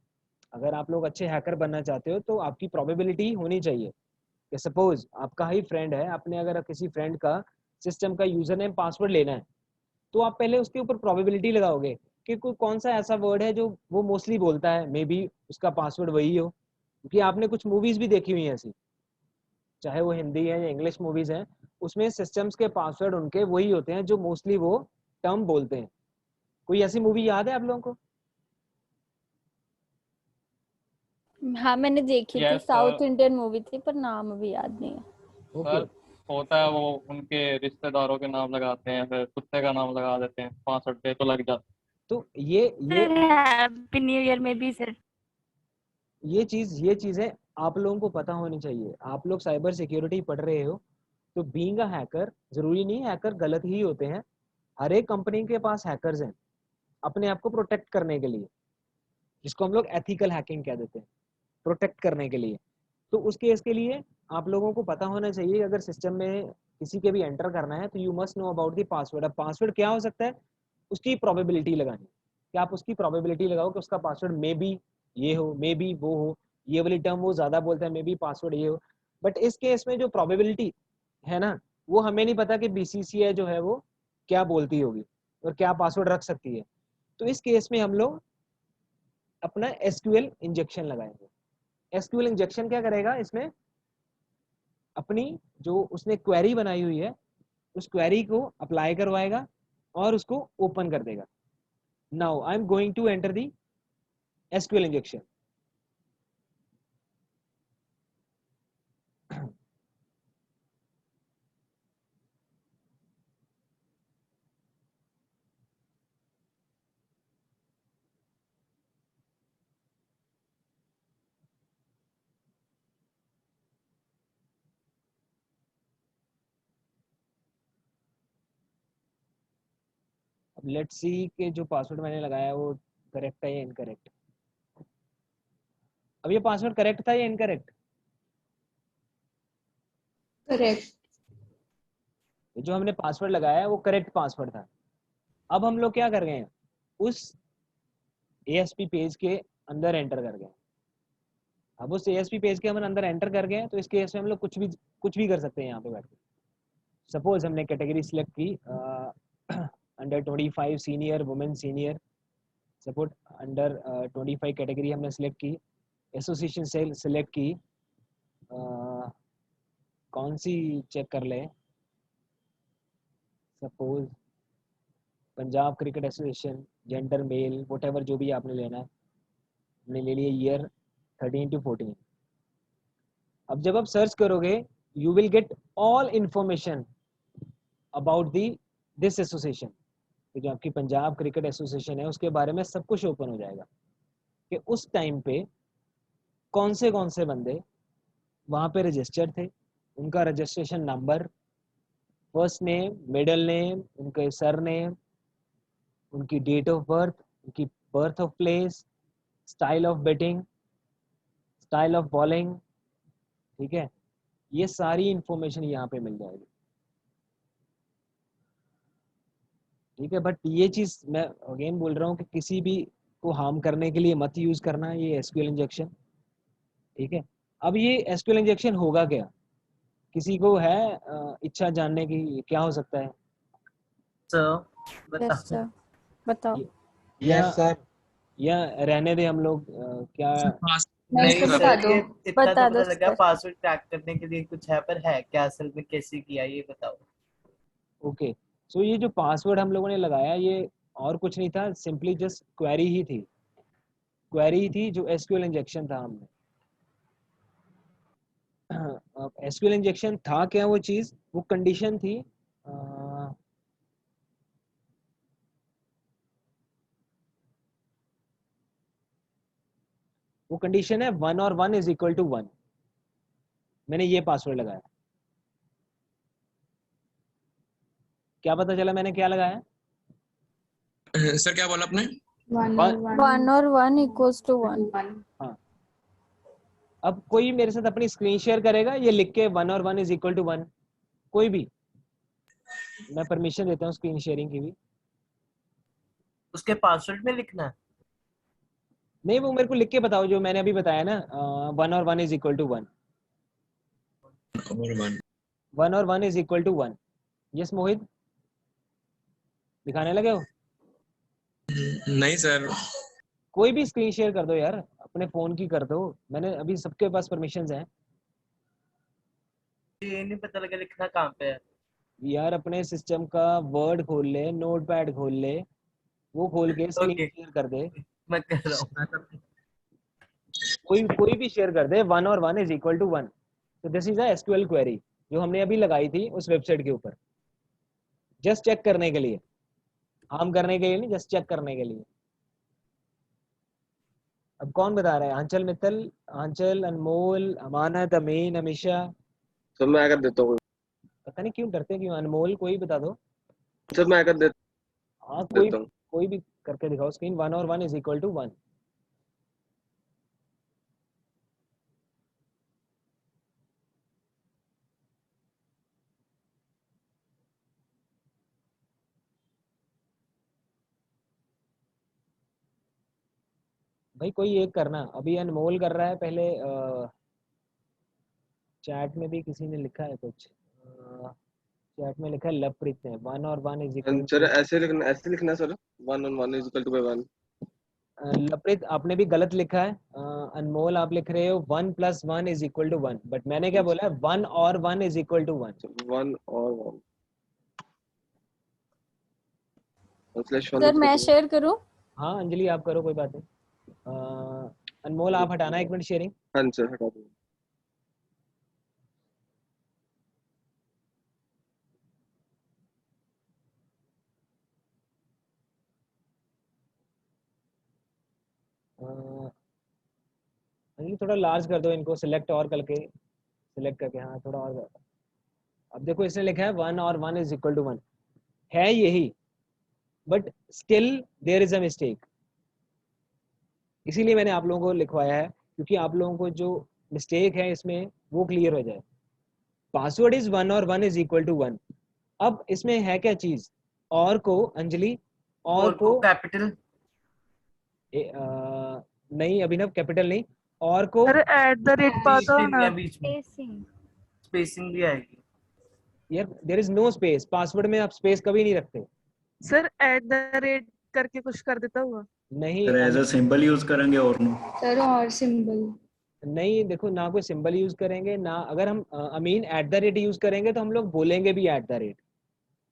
अगर आप लोग अच्छे हैकर बनना चाहते हो तो आपकी प्रोबेबिलिटी होनी चाहिए कि सपोज आपका ही फ्रेंड है, आपने अगर किसी फ्रेंड का सिस्टम का यूजर नेम पासवर्ड लेना है, तो आप पहले उसके ऊपर प्रोबेबिलिटी लगाओगे कि कोई कौन सा ऐसा वर्ड है जो वो मोस्टली बोलता है, मे बी उसका पासवर्ड वही हो। क्योंकि आपने कुछ मूवीज भी देखी हुई हैं ऐसी, चाहे वो हिंदी है या इंग्लिश मूवीज हैं, उसमें सिस्टम्स के पासवर्ड उनके वही होते हैं जो मोस्टली वो टर्म बोलते हैं। कोई ऐसी मूवी याद है आप लोगों को? हाँ मैंने देखी थी, yes south sir. Indian movie थी, पर नाम अभी याद नहीं है। ओके, सर होता है, वो उनके रिश्तेदारों के नाम लगाते हैं, फिर कुत्ते का नाम लगा देते हैं, 65 पे तो लग जाता तो ये हैप्पी न्यू ईयर में भी सर। ये चीजें आप लोगों को पता होनी चाहिए। आप लोग साइबर सिक्योरिटी पढ़ रहे हो, तो बीइंग अ हैकर, जरूरी नहीं हैकर गलत ही होते हैं। हर एक कंपनी के पास हैकर्स हैं अपने आप को प्रोटेक्ट करने के लिए, जिसको हम लोग एथिकल हैकिंग कह देते हैं, प्रोटेक्ट करने के लिए। तो उस केस के लिए आप लोगों को पता होना चाहिए, अगर सिस्टम में किसी के भी एंटर करना है तो you must know about the password. अब पासवर्ड क्या हो सकता है, उसकी प्रोबेबिलिटी लगानी, कि आप उसकी प्रोबेबिलिटी लगाओ कि उसका पासवर्ड मे बी ये हो, मे बी वो हो। ये वाली टर्म वो ज्यादा बोलता है, मे बी पासवर्ड ये हो। बट इस केस में जो प्रोबेबिलिटी है ना, वो हमें नहीं पता कि BCCA जो है वो क्या बोलती होगी और क्या पासवर्ड रख सकती है। तो इस केस में हम लोग अपना SQL इंजेक्शन लगाएंगे। SQL इंजेक्शन क्या करेगा, इसमें अपनी जो उसने क्वेरी बनाई हुई है उस क्वेरी को अप्लाई करवाएगा और उसको ओपन कर देगा। Now I am going to enter the SQL injection. अब लेट्स सी कि जो पासवर्ड मैंने लगाया है वो करेक्ट है या इनकरेक्ट। अब ये पासवर्ड करेक्ट था या इनकरेक्ट? करेक्ट। जो हमने पासवर्ड लगाया है वो करेक्ट पासवर्ड था। अब हम लोग क्या कर गए हैं, उस ASP पेज के अंदर एंटर कर गए। अब उस ASP पेज के हम अंदर एंटर कर गए, तो इस केस में हम लोग कुछ भी कर सकते हैं यहाँ पे बैठ के। सपोज हमने कैटेगरी सिलेक्ट की under 25 senior women senior, suppose under 25 category हमने सिलेक्ट की। एसोसिएशन से सिलेक्ट की, कौन सी चेक कर ले, suppose Punjab cricket association, gender male, what जो भी आपने लेना है, हमने ले लिया ईयर 13 to 14। अब जब आप सर्च करोगे you will get all information about the this association. तो जो आपकी पंजाब क्रिकेट एसोसिएशन है उसके बारे में सब कुछ ओपन हो जाएगा कि उस टाइम पे कौन से बंदे वहाँ पे रजिस्टर्ड थे, उनका registration number, first name, middle name, उनके सर नेम, उनकी डेट ऑफ बर्थ, उनकी birth of place, style of batting, style of bowling, ठीक है, ये सारी इंफॉर्मेशन यहाँ पे मिल जाएगी, ठीक है। बट ये चीज़ मैं अगेन बोल रहा हूँ कि किसी भी को हार्म करने के लिए मत यूज़ करना ये एसक्यूएल इंजेक्शन, ठीक है। अब ये एसक्यूएल इंजेक्शन होगा क्या, किसी को है इच्छा जानने की क्या हो सकता है? सर यस सर बताओ। या या रहने दे हम लोग क्या मैं नहीं इसको सर, बता दो। ये इतना बता तो दो पता लगा सर। पासवर्ड क्रैक करने के लिए कुछ है, पर है क्या असल में, कैसे किया ये बताओ। ओके। सो ये जो पासवर्ड हम लोगों ने लगाया ये और कुछ नहीं था, सिंपली जस्ट क्वेरी ही थी, क्वेरी थी जो एसक्यूएल इंजेक्शन था हमने। एसक्यूएल इंजेक्शन था क्या वो चीज़, वो कंडीशन थी वो कंडीशन है 1 और 1 इज इक्वल टू 1। मैंने ये पासवर्ड लगाया, क्या पता चला मैंने क्या लगाया? सर क्या बोला आपने? 1 और 1 और 1 इक्वल्स टू 1। 1। हाँ, अब कोई मेरे साथ अपनी स्क्रीन शेयर करेगा ये लिख के 1 और 1 इज इक्वल टू 1, कोई भी, मैं परमिशन देता हूँ स्क्रीन शेयरिंग की भी। उसके पासवर्ड में लिखना है? नहीं, वो मेरे को लिख के बताओ जो मैंने अभी बताया ना, 1 और 1 इज इक्वल टू 1, और 1 1 और 1 इज इक्वल टू 1। यस मोहित, दिखाने लगे हो? नहीं सर। कोई भी स्क्रीन शेयर कर दो यार, अपने फोन की कर दो, मैंने अभी सबके पास परमिशंस हैं ये नहीं पता लगा लिखना कहाँ पे है। यार। अपने सिस्टम का वर्ड खोल ले, नोटपैड खोल ले, वो खोल के स्क्रीन ओके, शेयर कर दे, मैं कर रहा हूँ। कोई भी शेयर कर दे 1 और 1 इज इक्वल टू 1। तो this is a SQL query जो हमने अभी लगाई थी उस वेबसाइट के ऊपर, जस्ट चेक करने के लिए, हार्म करने के लिए नहीं, जस्ट चेक करने के लिए। अब कौन बता रहा है? आंचल, मित्तल, आंचल, अनमोल, अमानत, अमीन, अमीशा। सर मैं कर देता हूँ। पता नहीं क्यों डरते क्यों, अनमोल कोई बता दो। सर मैं कर हाँ देता हूँ। कोई भी करके दिखाओ स्क्रीन, 1 और 1 इज इक्वल टू 1। भाई कोई एक करना, अभी अनमोल कर रहा है, पहले चैट में भी किसी ने लिखा है कुछ, चैट में लिखा है लवप्रीत ने 1 और 1 इज इक्वल सर टू। ऐसे लिखना सर, 1 और 1 इज इक्वल टू 1। लवप्रीत आपने भी गलत लिखा है, अनमोल आप लिख रहे हो 1 plus 1 is equal to 1, but मैंने क्या बोला है 1 और 1 इज इक्वल टू 1। 1 और 1 स्लैश 1 सर मैं शेयर करूं? हाँ अंजलि आप करो, कोई बात नहीं। अनमोल आप हटाना 1 मिनट शेयरिंग। हाँ सर हटा दूँ। अंजलि थोड़ा लार्ज कर दो इनको, सिलेक्ट और करके, सिलेक्ट करके, हाँ थोड़ा और कर। अब देखो इसने लिखा है 1 और 1 इज इक्वल टू 1, है यही, but still there is a mistake. इसीलिए मैंने आप लोगों को लिखवाया है, क्योंकि आप लोगों को जो मिस्टेक है इसमें वो क्लियर हो जाए। पासवर्ड इज 1 और 1 इज इक्वल टू 1। अब इसमें है क्या चीज, और को अंजलि, और को कैपिटल नहीं अभिनव, कैपिटल नहीं, और को अरे एट द रेट पा दो ना। बीच में स्पेसिंग स्पेसिंग भी आएगी यार, there is no space, password में आप स्पेस कभी नहीं रखते। सर एट द रेट करके कुछ कर देता हुआ। नहीं sir as a symbol use करेंगे और नो सर और सिंबल नहीं, देखो ना कोई सिंबल यूज करेंगे ना, अगर हम अमीन एट द रेट यूज करेंगे तो हम लोग बोलेंगे भी at the rate,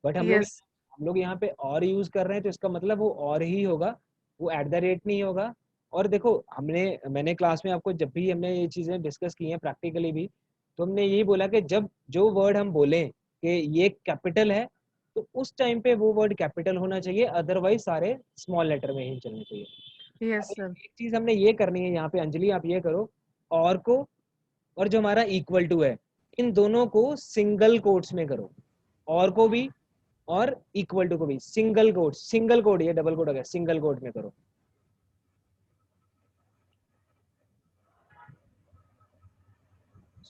but yes हम लोग यहाँ पे और यूज कर रहे हैं तो इसका मतलब वो और ही होगा, वो एट द रेट नहीं होगा। और देखो मैंने क्लास में आपको जब भी हमने ये चीजें डिस्कस की हैं प्रैक्टिकली भी, तो हमने यही बोला कि जब जो वर्ड हम बोलें कि ये कैपिटल है तो उस टाइम पे वो वर्ड कैपिटल होना चाहिए, अदरवाइज सारे स्मॉल लेटर में ही चलने चाहिए। Yes sir. एक चीज हमने ये करनी है यहाँ पे, अंजलि आप ये करो, और को और जो हमारा इक्वल टू है इन दोनों को सिंगल कोट्स में करो, और को भी और इक्वल टू को भी सिंगल कोट, सिंगल कोट, ये डबल कोट हो गया, सिंगल कोट में करो।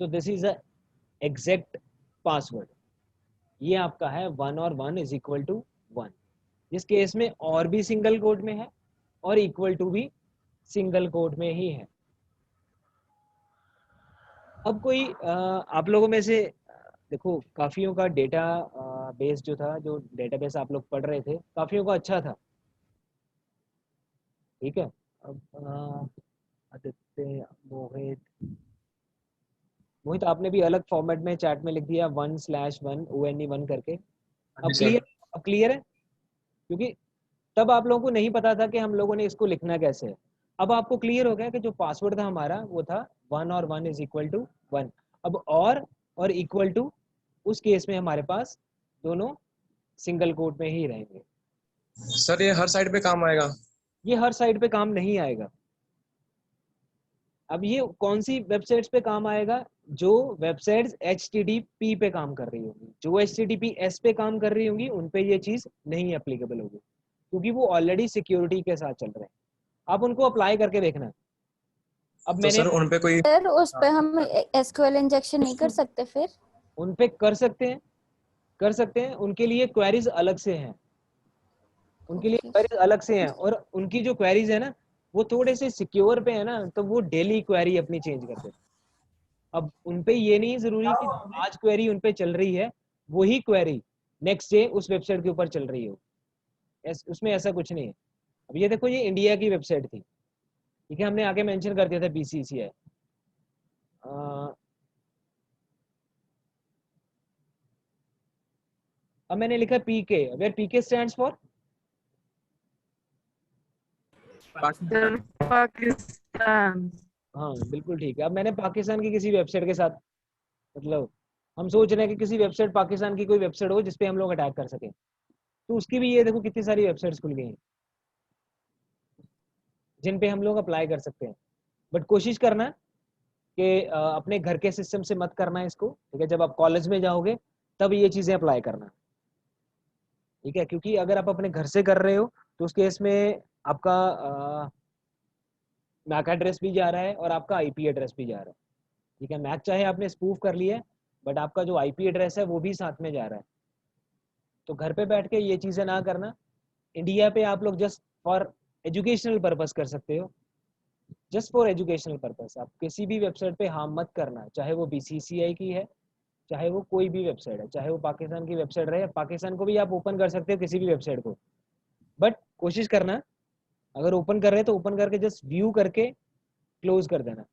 सो this is a exact password. ये आपका है 1 और 1 इज इक्वल टू 1। जिस केस में और भी सिंगल कोट में है और इक्वल टू भी सिंगल कोट में ही है। अब कोई आप लोगों में से देखो, काफियों का डेटा बेस जो था, जो डेटाबेस आप लोग पढ़ रहे थे, काफियों का अच्छा था, ठीक है। अब आदित्य, मोहित आपने भी अलग फॉर्मेट में चैट में लिख दिया 1/1 ONE1 करके। अब क्लियर है, क्योंकि तब आप लोगों को नहीं पता था कि हम लोगों ने इसको लिखना कैसे है। अब आपको क्लियर हो गया कि जो पासवर्ड था हमारा वो था 1 और 1 इज इक्वल टू 1। अब और इक्वल टू, उस केस में हमारे पास दोनों सिंगल कोट में ही रहेंगे। सर ये हर साइड पे काम आएगा? ये हर साइड पे काम नहीं आएगा। अब ये कौन सी वेबसाइट्स पे काम आएगा? जो वेबसाइट्स HTTP पे काम कर रही होंगी। जो HTTPS पे काम कर रही होंगी उन पे ये चीज नहीं एप्लीकेबल होगी, क्योंकि वो ऑलरेडी सिक्योरिटी के साथ चल रहे हैं। आप उनको अप्लाई करके देखना। अब तो मैंने सर उन पे कोई सर उस पे हम SQL इंजेक्शन नहीं कर सकते फिर? उन पे कर सकते हैं। उनके लिए क्वेरीज अलग से हैं, और उनकी जो क्वेरीज है ना, वो थोड़े से सिक्योर पे है ना, तो वो डेली क्वेरी अपनी चेंज करते हैं। अब उन पे ये नहीं जरूरी कि आज क्वेरी उन पे चल रही है वही क्वेरी नेक्स्ट डे उस वेबसाइट के ऊपर चल रही हो। उसमें ऐसा कुछ नहीं है। अब ये देखो, ये इंडिया की वेबसाइट थी, ठीक है, हमने आगे मेंशन कर दिया था BCCI। अब मैंने लिखा PK, where PK stands for Pakistan. हाँ बिल्कुल ठीक है। अब मैंने पाकिस्तान की किसी वेबसाइट के साथ, मतलब हम सोच रहे हैं कि किसी वेबसाइट, पाकिस्तान की कोई वेबसाइट हो जिसपे हम लोग अटैक कर सकें, तो उसकी भी ये देखो कितनी सारी वेबसाइट्स खुल गई हैं जिन पे हम लोग अप्लाई कर सकते हैं। बट कोशिश करना कि अपने घर के सिस्टम से मत करना इसको, ठीक है। जब आप कॉलेज में जाओगे तब ये चीजें अप्लाई करना, ठीक है। क्योंकि अगर आप अपने घर से कर रहे हो तो उस केस में आपका मैक एड्रेस भी जा रहा है और आपका IP एड्रेस भी जा रहा है, ठीक है। मैक चाहे आपने स्पूफ कर लिया है, बट आपका जो IP एड्रेस है वो भी साथ में जा रहा है। तो घर पे बैठ के ये चीजें ना करना। इंडिया पे आप लोग जस्ट फॉर एजुकेशनल पर्पस कर सकते हो, जस्ट फॉर एजुकेशनल पर्पस। आप किसी भी वेबसाइट पे हार्म मत करना, चाहे वो BCCI की है, चाहे वो कोई भी वेबसाइट है, चाहे वो पाकिस्तान की वेबसाइट रहे। पाकिस्तान को भी आप ओपन कर सकते हो, किसी भी वेबसाइट को, बट कोशिश करना अगर ओपन कर रहे हैं तो ओपन करके जस्ट व्यू करके क्लोज कर देना।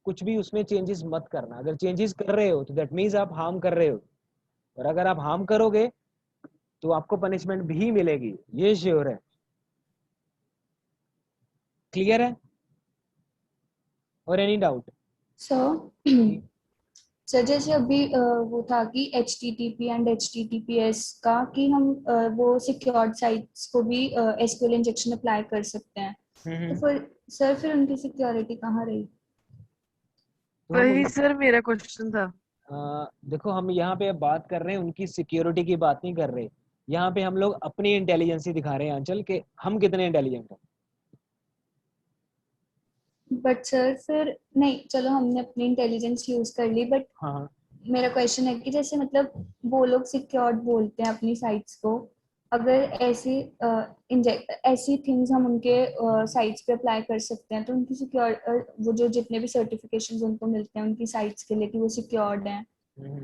कुछ भी उसमें चेंजेस मत करना। अगर चेंजेस कर रहे हो तो दैट मीन्स आप हार्म कर रहे हो, और अगर आप हार्म करोगे तो आपको पनिशमेंट भी मिलेगी, ये श्योर है। क्लियर है? और एनी डाउट? सर जैसे अभी वो था कि HTTP एंड HTTPS का, कि हम वो सिक्योर्ड साइट्स को भी SQL इंजेक्शन अप्लाई कर सकते हैं, तो फिर उनकी सिक्योरिटी कहाँ रही? वही सर मेरा क्वेश्चन था। देखो, हम यहाँ पे बात कर रहे हैं, उनकी सिक्योरिटी की बात नहीं कर रहे। यहाँ पे हम लोग अपनी इंटेलिजेंस दिखा रहे हैं आंचल के हम कितने इंटेलिजेंट हैं। बट सर फिर नहीं, चलो हमने अपनी इंटेलिजेंस यूज कर ली, बट हाँ मेरा क्वेश्चन है कि जैसे मतलब वो लोग सिक्योर्ड बोलते हैं अपनी साइट्स को, अगर ऐसी थिंग्स हम उनके साइट्स पे अप्लाई कर सकते हैं, तो उनकी सिक्योर वो जो जितने भी सर्टिफिकेशंस उनको मिलते हैं उनकी साइट्स के लिए कि वो सिक्योर्ड हैं,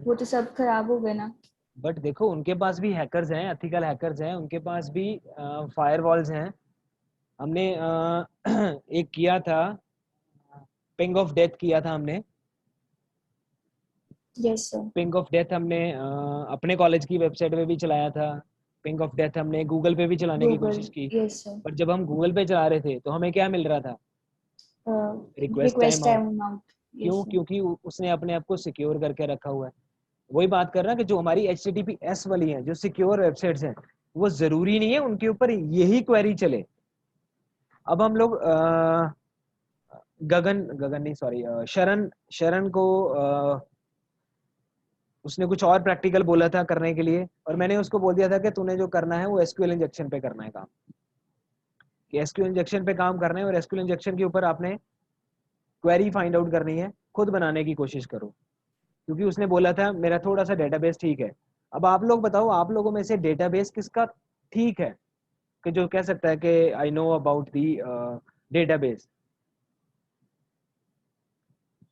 वो तो सब खराब हो गए ना। बट देखो, उनके पास भी हैकर्स हैं, एथिकल हैकर्स हैं, उनके पास भी फायरवॉल्स हैं। हमने एक किया था, पिंग ऑफ डेथ किया था हमने। Yes sir. Ping of death हमने अपने कॉलेज की वेबसाइट पे भी चलाया था। पिंग ऑफ डेथ हमने गूगल पे भी चलाने की कोशिश की। Yes sir. पर जब हम गूगल पे चला रहे थे तो हमें क्या मिल रहा था? Request time out. क्यों? क्योंकि उसने अपने आप को सिक्योर करके रखा हुआ है। वही बात कर रहा है कि जो हमारी HTTPS वाली हैं, जो सिक्योर वेबसाइट्स हैं, वो जरूरी नहीं है उनके ऊपर यही क्वेरी चले। अब हम लोग गगन नहीं, सॉरी, शरण को उसने कुछ और प्रैक्टिकल बोला था करने के लिए, और मैंने उसको बोल दिया था कि तूने जो करना है वो SQL इंजेक्शन पे करना है काम, कि SQL इंजेक्शन पे काम करना है, और SQL इंजेक्शन के ऊपर आपने क्वेरी फाइंड आउट करनी है। खुद बनाने की कोशिश करो, क्योंकि उसने बोला था मेरा थोड़ा सा डेटाबेस ठीक है। अब आप लोग बताओ, आप लोगों में से डेटाबेस किसका ठीक है, कि जो कह सकता है कि I know about the database,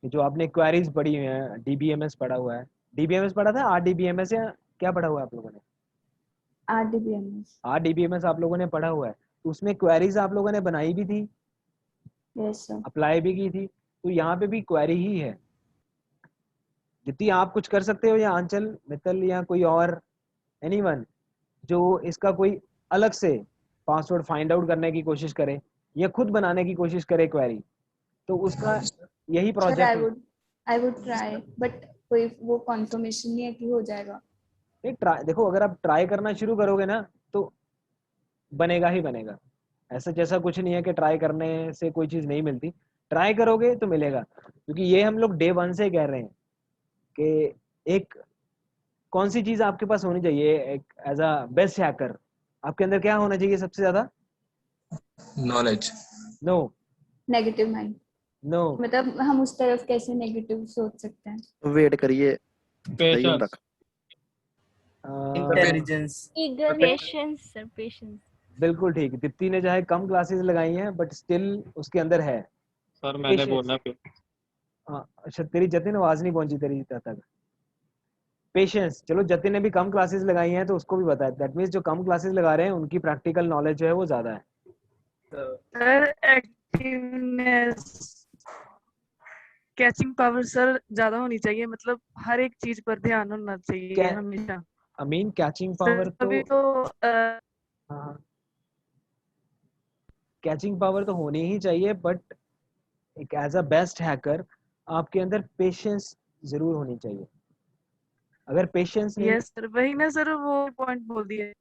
जो आपने क्वेरीज पढ़ी हुई हैं, डीबीएमएस पढ़ा हुआ है, डीबीएमएस पढ़ा था, आरडीबीएमएस या क्या पढ़ा हुआ है आप लोगों ने? RDBMS। आरडीबीएमएस आप लोगों ने पढ़ा हुआ है, तो उसमें क्वेरीज आप लोगों ने बनाई भी थी, यस सर। अप्लाई भी की थी, तो यहाँ पे भी क्वेरी ही है। जितनी आप कुछ कर सकते हो, या आंचल, मित्तल या कोई और एनीवन जो इसका कोई अलग से पासवर्ड फाइंड आउट करने की कोशिश करे या खुद बनाने की कोशिश करे क्वेरी, तो उसका यही sir project. I would try, but कोई वो कंफर्मेशन नहीं है कि हो जाएगा। नहीं, ट्राई देखो, अगर आप ट्राई करना शुरू करोगे ना तो बनेगा ही बनेगा। ऐसा जैसा कुछ नहीं है कि ट्राई करने से कोई चीज़ नहीं मिलती, ट्राई करोगे तो मिलेगा। क्योंकि ये हम लोग डे 1 से कह रहे हैं कि एक कौन सी चीज़ आपके पास होनी चाहिए एक एज अ बेस्ट हैकर, आपके अंदर क्या होना चाहिए सबसे ज़्यादा? Knowledge. No negative mind. No, मतलब हम उस तरफ कैसे नेगेटिव सोच सकते हैं? वेट करिए, सही हूं तक। इंटेलिजेंस। Patience sir, patience. बिल्कुल ठीक, दीप्ति ने चाहे कम क्लासेस लगाई हैं बट स्टिल उसके अंदर है सर मैंने Patience। बोलना फिर। अच्छा, तेरी जतिन आवाज नहीं पहुंची तेरी तक। पेशेंस, चलो जतिन ने भी कम क्लासेस लगाई हैं तो उसको भी बताया, दैट मींस जो कम क्लासेस लगा रहे हैं उनकी प्रैक्टिकल नॉलेज जो है वो ज्यादा है। Sir activeness, catching power sir ज्यादा होनी चाहिए, मतलब हर एक चीज पर ध्यान होना चाहिए हमेशा। आई मीन कैचिंग पावर तभी तो तो हाँ, कैचिंग पावर तो होनी ही चाहिए, बट एक एज अ बेस्ट हैकर आपके अंदर पेशेंस जरूर होनी चाहिए। अगर पेशेंस नहीं, यस सर, वही ना सर, वो पॉइंट बोल दिए।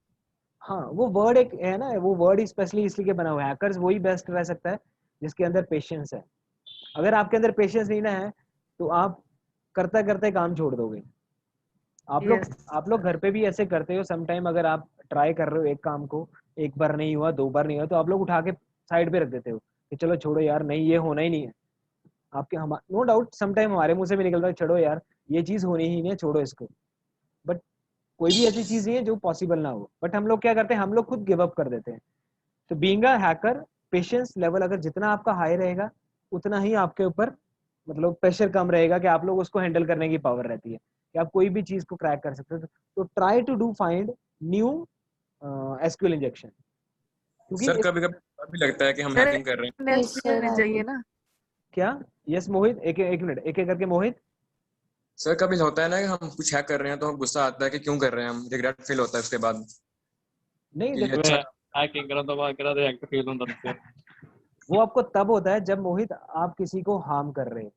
हाँ वो वर्ड एक है ना, वो वर्ड स्पेशली इसलिए बना हुआ है, हैकर्स वही बेस्ट रह सकता है जिसके अंदर पेशेंस है। अगर आपके अंदर पेशेंस नहीं ना है तो आप करते करते काम छोड़ दोगे। यस आप लोग घर पे भी ऐसे करते हो समटाइम, अगर आप ट्राई कर रहे हो एक काम को, एक बार नहीं हुआ, 2 बार नहीं हुआ, तो आप लोग उठा के साइड पे रख देते हो कि चलो छोड़ो यार, नहीं ये होना ही नहीं है। आपके हम नो डाउट समटाइम हमारे मुंह से भी निकलता है छोड़ो यार ये चीज़ होनी ही नहीं है, छोड़ो इसको। बट कोई भी ऐसी चीज़ नहीं है जो पॉसिबल ना हो, बट हम लोग क्या करते हैं, हम लोग खुद गिव अप कर देते हैं। तो being a hacker, patience level अगर जितना आपका हाई रहेगा उतना ही आपके ऊपर मतलब प्रेशर कम रहेगा, कि आप लोग उसको हैंडल करने की पावर रहती है कि आप कोई भी चीज को क्रैक कर सकते हो। तो try to do find new SQL injection, क्योंकि सर कभी कभी लगता है कि हम सर हैकिंग कर रहे हैं। Yes, sir, होनी I चाहिए would. ना। क्या? यस मोहित, एक मिनट, एक करके मोहित। सर कभी होता है ना कि हम कुछ हैक कर रहे हैं तो हम गुस्सा आता है कि क्यों कर रहे हैं, हम रिग्रेट फील होता है उसके बाद नहीं कि ये देखो, अच्छा हैकिंग करा तो बात करा तो हैक फील होता है। वो आपको तब होता है जब मोहित आप किसी को हार्म कर रहे हो।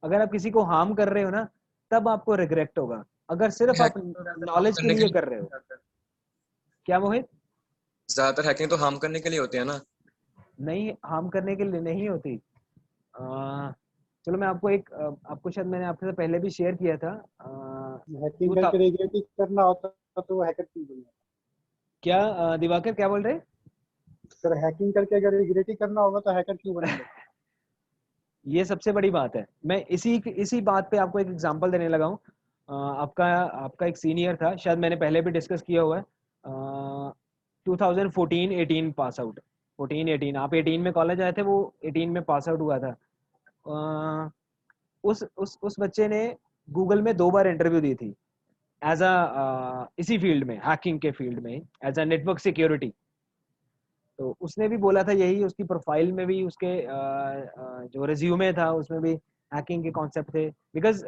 अगर आप किसी को हार्म कर रहे हो ना तब आपको रिग्रेट होगा, अगर सिर्फ आप नॉलेज के करने लिए कर रहे हो। क्या मोहित? ज्यादातर हैकिंग तो हार्म करने के लिए होती है ना। नहीं, हार्म करने के लिए नहीं होती। चलो मैं आपको आपको शायद मैंने आपके साथ पहले भी शेयर किया था। हैकिंग करके रिग्रेट करना होता तो हैकर क्यों बनेगा? क्या दिवाकर क्या बोल रहे? सर हैकिंग करके अगर रिग्रेट ही करना होगा तो हैकर क्यों बनेंगे? ये सबसे बड़ी बात है। मैं इसी बात पे आपको एक एग्जांपल देने लगा हूँ। आपका एक सीनियर था, शायद मैंने पहले भी डिस्कस किया हुआ है। 2014-18 पास आउट, 14-18, आप 18 में कॉलेज आए थे, वो 18 में पास आउट हुआ था। उस बच्चे ने गूगल में 2 बार इंटरव्यू दी थी एज अ इसी फील्ड में, हैकिंग के फील्ड में, एज अ नेटवर्क सिक्योरिटी। तो उसने भी बोला था यही, उसकी प्रोफाइल में भी, उसके जो रिज्यूमे था उसमें भी हैकिंग के कॉन्सेप्ट थे, because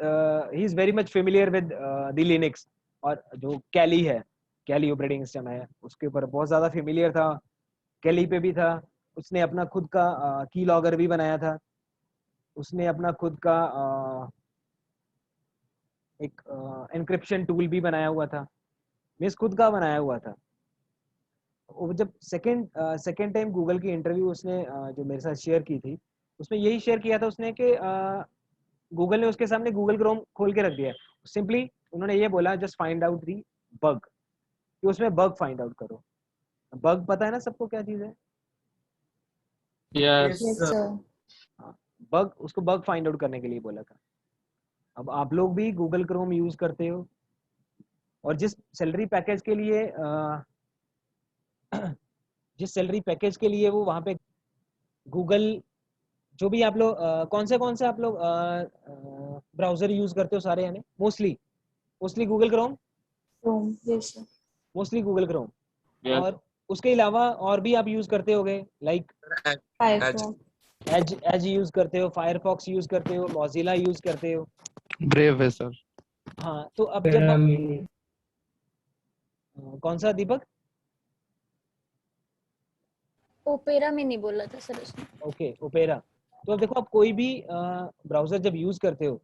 he is very much familiar with the Linux, और जो कैली है, कैली ऑपरेटिंग सिस्टम है, उसके ऊपर बहुत ज़्यादा फेमिलियर था। कैली पे भी था, उसने अपना खुद का की लॉगर भी बनाया था, उसने अपना खुद का एक एनक्रिप्शन टूल भी बनाया हुआ था, मीन्स खुद का बनाया हुआ था। वो जब सेकेंड टाइम गूगल की इंटरव्यू उसने जो मेरे साथ शेयर की थी, उसमें यही शेयर किया था उसने कि गूगल ने उसके सामने गूगल क्रोम खोल के रख दिया। सिंपली उन्होंने ये बोला just find out the bug, कि उसमें बग फाइंड आउट करो। बग पता है ना सबको क्या चीज़ है? Yes Yes, sir. बग, उसको बग फाइंड आउट करने के लिए बोला था। अब आप लोग भी गूगल क्रोम यूज करते हो, और जिस सैलरी पैकेज के लिए जिस सैलरी पैकेज के लिए वो वहाँ पे गूगल, जो भी आप लोग कौन से आप लोग ब्राउजर यूज करते हो सारे, यानी mostly Google Chrome, yes sir. Mostly Google Chrome, Yes. और उसके अलावा और भी आप यूज करते होगे, लाइक एज यूज करते हो, फायरफॉक्स यूज करते हो, मोजिला यूज करते हो। ब्रेव है सर। हाँ, तो अब जब कौन सा दीपक? ओपेरा में नहीं बोला था सर उसने। Okay, opera. तो अब देखो, आप कोई भी ब्राउजर जब यूज करते हो,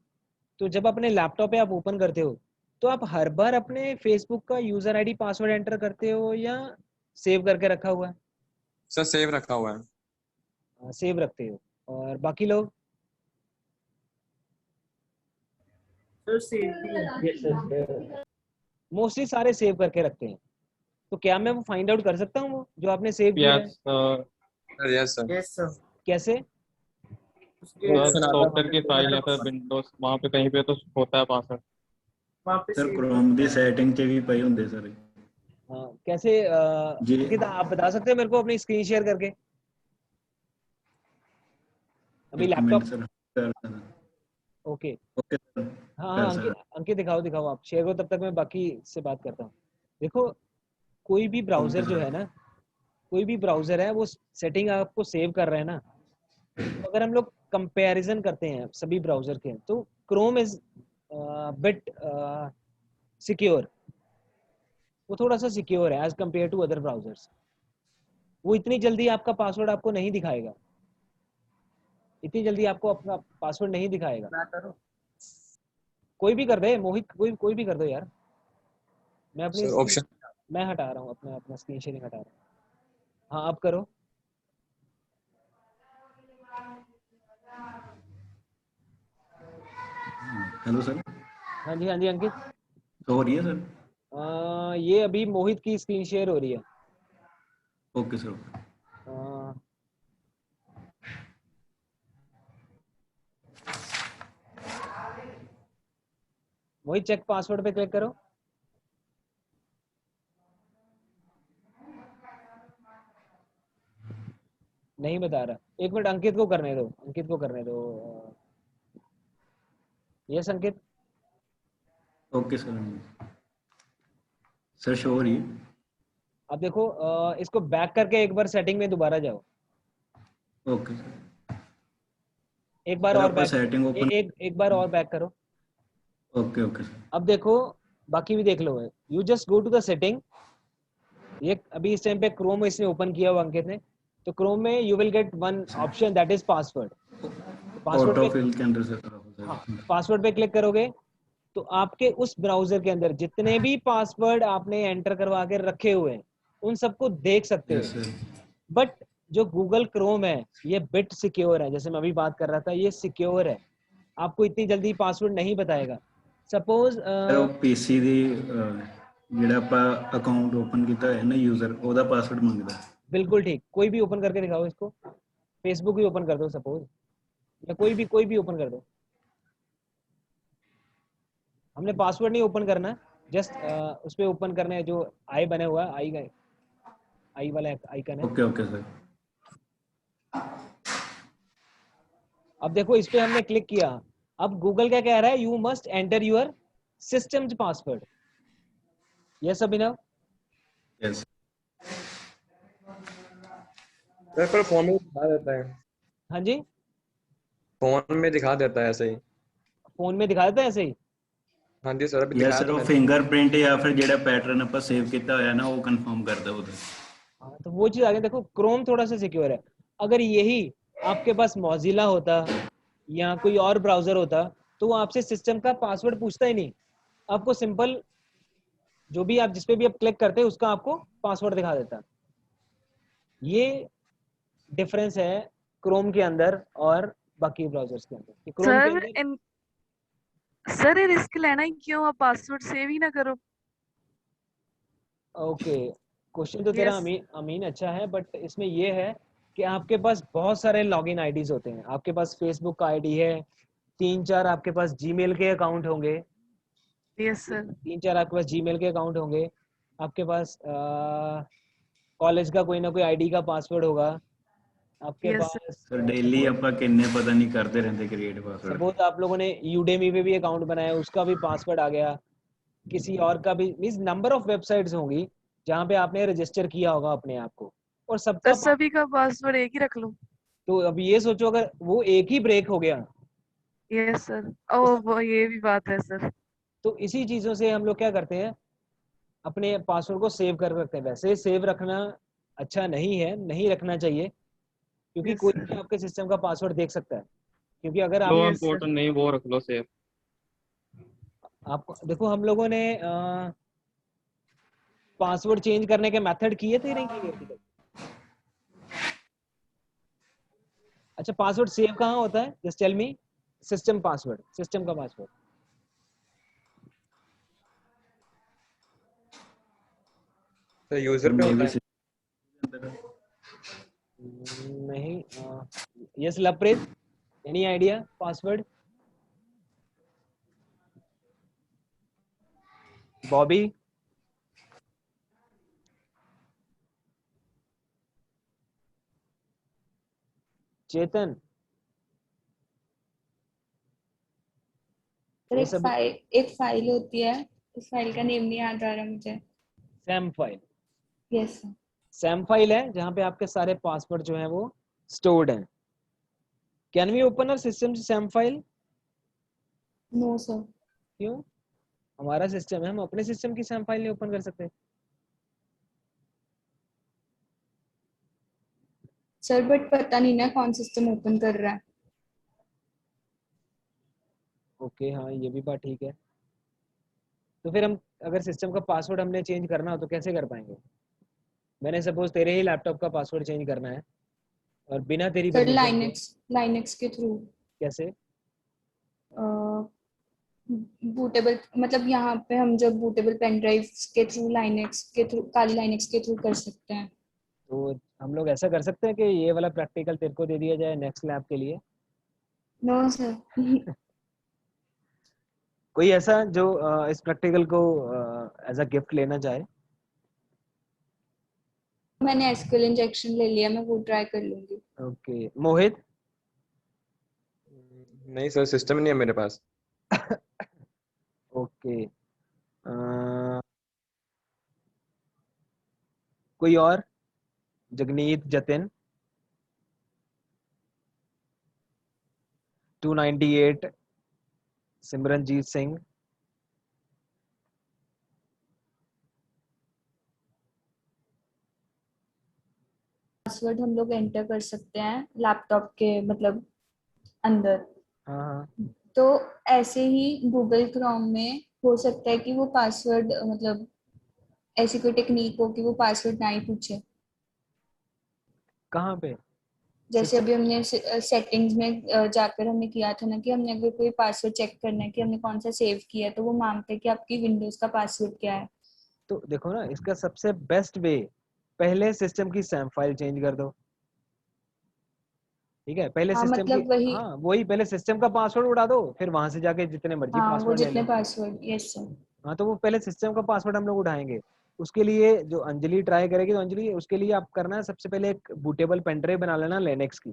तो जब अपने लैपटॉप पे आप ओपन करते हो, तो आप हर बार अपने फेसबुक का यूजर आईडी पासवर्ड एंटर करते हो या सेव करके रखा हुआ है? सर सेव रखा हुआ है। सेव रखते हो। और बाकी लोग? मोस्टली सारे सेव करके रखते हैं। तो क्या मैं वो फाइंड आउट कर सकता हूँ वो जो आपने सेव किया है? Yes sir. कैसे? सॉफ्टवेयर की फाइल या फिर विंडोज, वहाँ पे कहीं पे तो होता है पासवर्ड। सर क्रोम दी सेटिंग के भी पई होंगे सर। हाँ, कैसे? अंकित आप बता सकते हो मेरे को अपनी स्क्रीन शेयर करके? अभी लैपटॉप। ओके। हाँ अंकित दिखाओ आप शेयर को, तब तक मैं बाकी से बात करता हूँ। देखो, कोई भी ब्राउजर जो है ना, कोई भी ब्राउजर है, वो सेटिंग आपको सेव कर रहे हैं ना, तो अगर हम लोग कंपैरिजन करते हैं सभी ब्राउजर के, तो क्रोम इज बिट सिक्योर। वो थोड़ा सा सिक्योर है as compare to other browsers. वो इतनी जल्दी आपका पासवर्ड आपको नहीं दिखाएगा, इतनी जल्दी आपको अपना पासवर्ड नहीं दिखाएगा। कोई भी कर दे मोहित, कोई भी कर दो यार। मैं अपनी ऑप्शन मैं हटा रहा हूँ, अपना स्क्रीन शेयरिंग हटा रहा हूँ। हाँ, आप करो। Hello sir. हाँ जी अंकित। तो हो रही है सर? ये अभी मोहित की स्क्रीन शेयर हो रही है। Okay sir. Mohit check password पे क्लिक करो। नहीं बता रहा, एक मिनट, अंकित को करने दो। Yes Ankit. Okay sir. Sir show हो रही है। अब देखो, इसको बैक करके एक बार सेटिंग में दोबारा जाओ। Okay sir. एक बार सर और आपका बैक, सेटिंग ओपन। एक बार और बैक करो। Okay sir. अब देखो, बाकी भी देख लो। You just go to the setting. ये अभी इस टाइम पे क्रोम इसने ओपन किया हुआ अंकित ने, तो क्रोम में you will get one option, that is password. Auto fill के अंदर से पासवर्ड पे क्लिक करोगे तो आपके उस ब्राउजर के अंदर जितने भी पासवर्ड आपने एंटर करवा के रखे हुए हैं, उन सबको देख सकते हो। बट जो गूगल क्रोम है, ये बिट सिक्योर है। जैसे मैं अभी बात कर रहा था, ये सिक्योर है, आपको इतनी जल्दी पासवर्ड नहीं बताएगा। सपोज पीसी दी ਜਿਹੜਾ ਆਪਾਂ ਅਕਾਊਂਟ ਓਪਨ ਕੀਤਾ ਹੈ ਨਾ ਯੂਜ਼ਰ, ਉਹਦਾ ਪਾਸਵਰਡ ਮੰਗਦਾ। बिल्कुल ठीक। कोई भी ओपन करके दिखाओ इसको। फेसबुक ही ओपन कर दो सपोज, या कोई भी ओपन कर दो। हमने पासवर्ड नहीं ओपन करना, जस्ट उस पे ओपन करना है जो आई बने हुआ है, आई वाला आइकन है। Okay sir. अब देखो, इस पे हमने क्लिक किया। अब गूगल क्या कह रहा है? You must enter your system password. Yes Abhinav? Yes sir, पर फोन में दिखा देता है। हाँ जी, फोन में दिखा देता है ऐसे ही। फोन में दिखा देता है ऐसे ही? हाँ जी सर, अभी ਯਾ दिखाया ਸਰ तो ਉਹ मैंने। ਫਿੰਗਰਪ੍ਰਿੰਟ ਜਾਂ ਫਿਰ ਜਿਹੜਾ ਪੈਟਰਨ ਆਪਾਂ ਸੇਵ ਕੀਤਾ ਹੋਇਆ ਨਾ, ਉਹ ਕਨਫਰਮ ਕਰਦਾ ਉਹਦਾ। हाँ, तो वो चीज आगे देखो, क्रोम थोड़ा सा सिक्योर है। अगर यही आपके पास मौजिला होता या कोई और ब्राउजर होता, तो वो आपसे सिस्टम का पासवर्ड पूछता ही नहीं। आपको सिंपल जो भी आप जिस पे भी आप क्लिक करते हैं उसका आपको पासवर्ड दिखा देता। ये डिफरेंस है क्रोम के अंदर और बाकी ब्राउजर्स के अंदर। क्रोम के अंदर सर ये रिस्क लेना ही क्यों? आप पासवर्ड सेव ही ना करो। ओके, क्वेश्चन तो तेरा अमीन अच्छा है, बट इसमें ये है कि आपके पास बहुत सारे लॉगिन आईडीज होते हैं। आपके पास फेसबुक का आईडी है, 3-4 आपके पास जीमेल के अकाउंट होंगे, यस सर। 3-4 आपके पास जीमेल के अकाउंट होंगे, आपके पास कॉलेज का कोई ना कोई आईडी का पासवर्ड होगा आपके Yes, पास। सर डेली ਆਪਾਂ ਕਿੰਨੇ पता नहीं करते रहते क्रिएट पासवर्ड। सपोज आप लोगों ने यूडेमी पे भी अकाउंट बनाया, उसका भी पासवर्ड आ गया, किसी और का भी, मींस नंबर ऑफ वेबसाइट्स होंगी जहाँ पे आपने रजिस्टर किया होगा अपने आप को, और सबका सर सभी का पासवर्ड एक ही रख लूं? तो अब ये सोचो अगर वो एक ही ब्रेक हो गया। Yes sir. ओ ये भी बात है सर। तो इसी चीजों से हम लोग क्या करते हैं, अपने पासवर्ड को सेव कर रखते हैं। वैसे सेव रखना अच्छा नहीं है, नहीं रखना चाहिए, क्योंकि Yes, कोई sir. भी आपके सिस्टम का पासवर्ड देख सकता है। क्योंकि अगर लो आप इम्पोर्टेंट नहीं, वो रख लो सेव। आपको देखो, हम लोगों ने पासवर्ड चेंज करने के मेथड किए थे नहीं किए थे? अच्छा, पासवर्ड सेव कहाँ होता है? Just tell me. System password, system का पासवर्ड। तो यूजर पे होता है नहीं। Yes Lovepreet, any idea password? Bobby? Chetan? एक फाइल होती है, उस फाइल का नेम नहीं याद आ रहा मुझे। Sam file. Yes sir. Sam file है जहाँ पे आपके सारे पासवर्ड जो हैं वो स्टोर्ड हैं। Can we open our system SAM file? No sir. क्यों? हमारा सिस्टम है, हम अपने सिस्टम की सैम फाइल नहीं ओपन कर सकते। सर बट पता नहीं ना कौन सिस्टम ओपन कर रहा है। ओके, हाँ ये भी बात ठीक है। तो फिर हम अगर सिस्टम का पासवर्ड हमने चेंज करना हो तो कैसे कर पाएंगे? मैंने सपोज तेरे ही लैपटॉप का पासवर्ड चेंज करना है और बिना तेरी सर परमिशन के। लाइनेक्स के थ्रू। कैसे? बूटेबल, मतलब यहाँ पे हम जब बूटेबल पेन ड्राइव के थ्रू लाइनेक्स के थ्रू, काली लाइनेक्स के थ्रू कर सकते हैं। तो हम लोग ऐसा कर सकते हैं कि ये वाला प्रैक्टिकल तेरे को दे दिया जाए नेक्स्ट लैब के लिए? No sir. कोई ऐसा जो इस प्रैक्टिकल को एज अ गिफ्ट लेना चाहे? मैंने एसक्यूएल इंजेक्शन ले लिया, मैं वो ट्राई कर लूंगी। ओके, मोहित? नहीं सर, सिस्टम नहीं है मेरे पास। ओके, कोई और? जगनीत, जतिन? 298, सिमरनजीत सिंह? पासवर्ड हम लोग एंटर कर सकते हैं लैपटॉप के मतलब अंदर। हाँ। तो ऐसे ही गूगल क्रोम में हो सकता है कि वो पासवर्ड, मतलब ऐसी कोई टेक्निक हो कि वो पासवर्ड ना ही पूछे। कहाँ पे? जैसे अभी हमने सेटिंग्स में जाकर हमने किया था ना कि हमने अगर कोई पासवर्ड चेक करना है कि हमने कौन सा सेव किया है, तो वो मांगते हैं कि आपकी विंडोज का पासवर्ड क्या है। तो देखो ना, इसका सबसे बेस्ट वे, पहले सिस्टम की सैम फाइल चेंज कर दो। ठीक है, पहले हाँ, सिस्टम मतलब की, वही। हाँ वही, पहले सिस्टम का पासवर्ड उड़ा दो, फिर वहां से जाके जितने मर्जी हाँ, वो पासवर्ड ले जितने लो। पासवर्ड। Yes sir. हाँ, तो वो पहले सिस्टम का पासवर्ड हम लोग उठाएंगे। उसके लिए जो अंजलि ट्राई करेगी, तो अंजलि उसके लिए आप करना है, सबसे पहले एक बूटेबल पेन ड्राइव बना लेना लिनक्स की,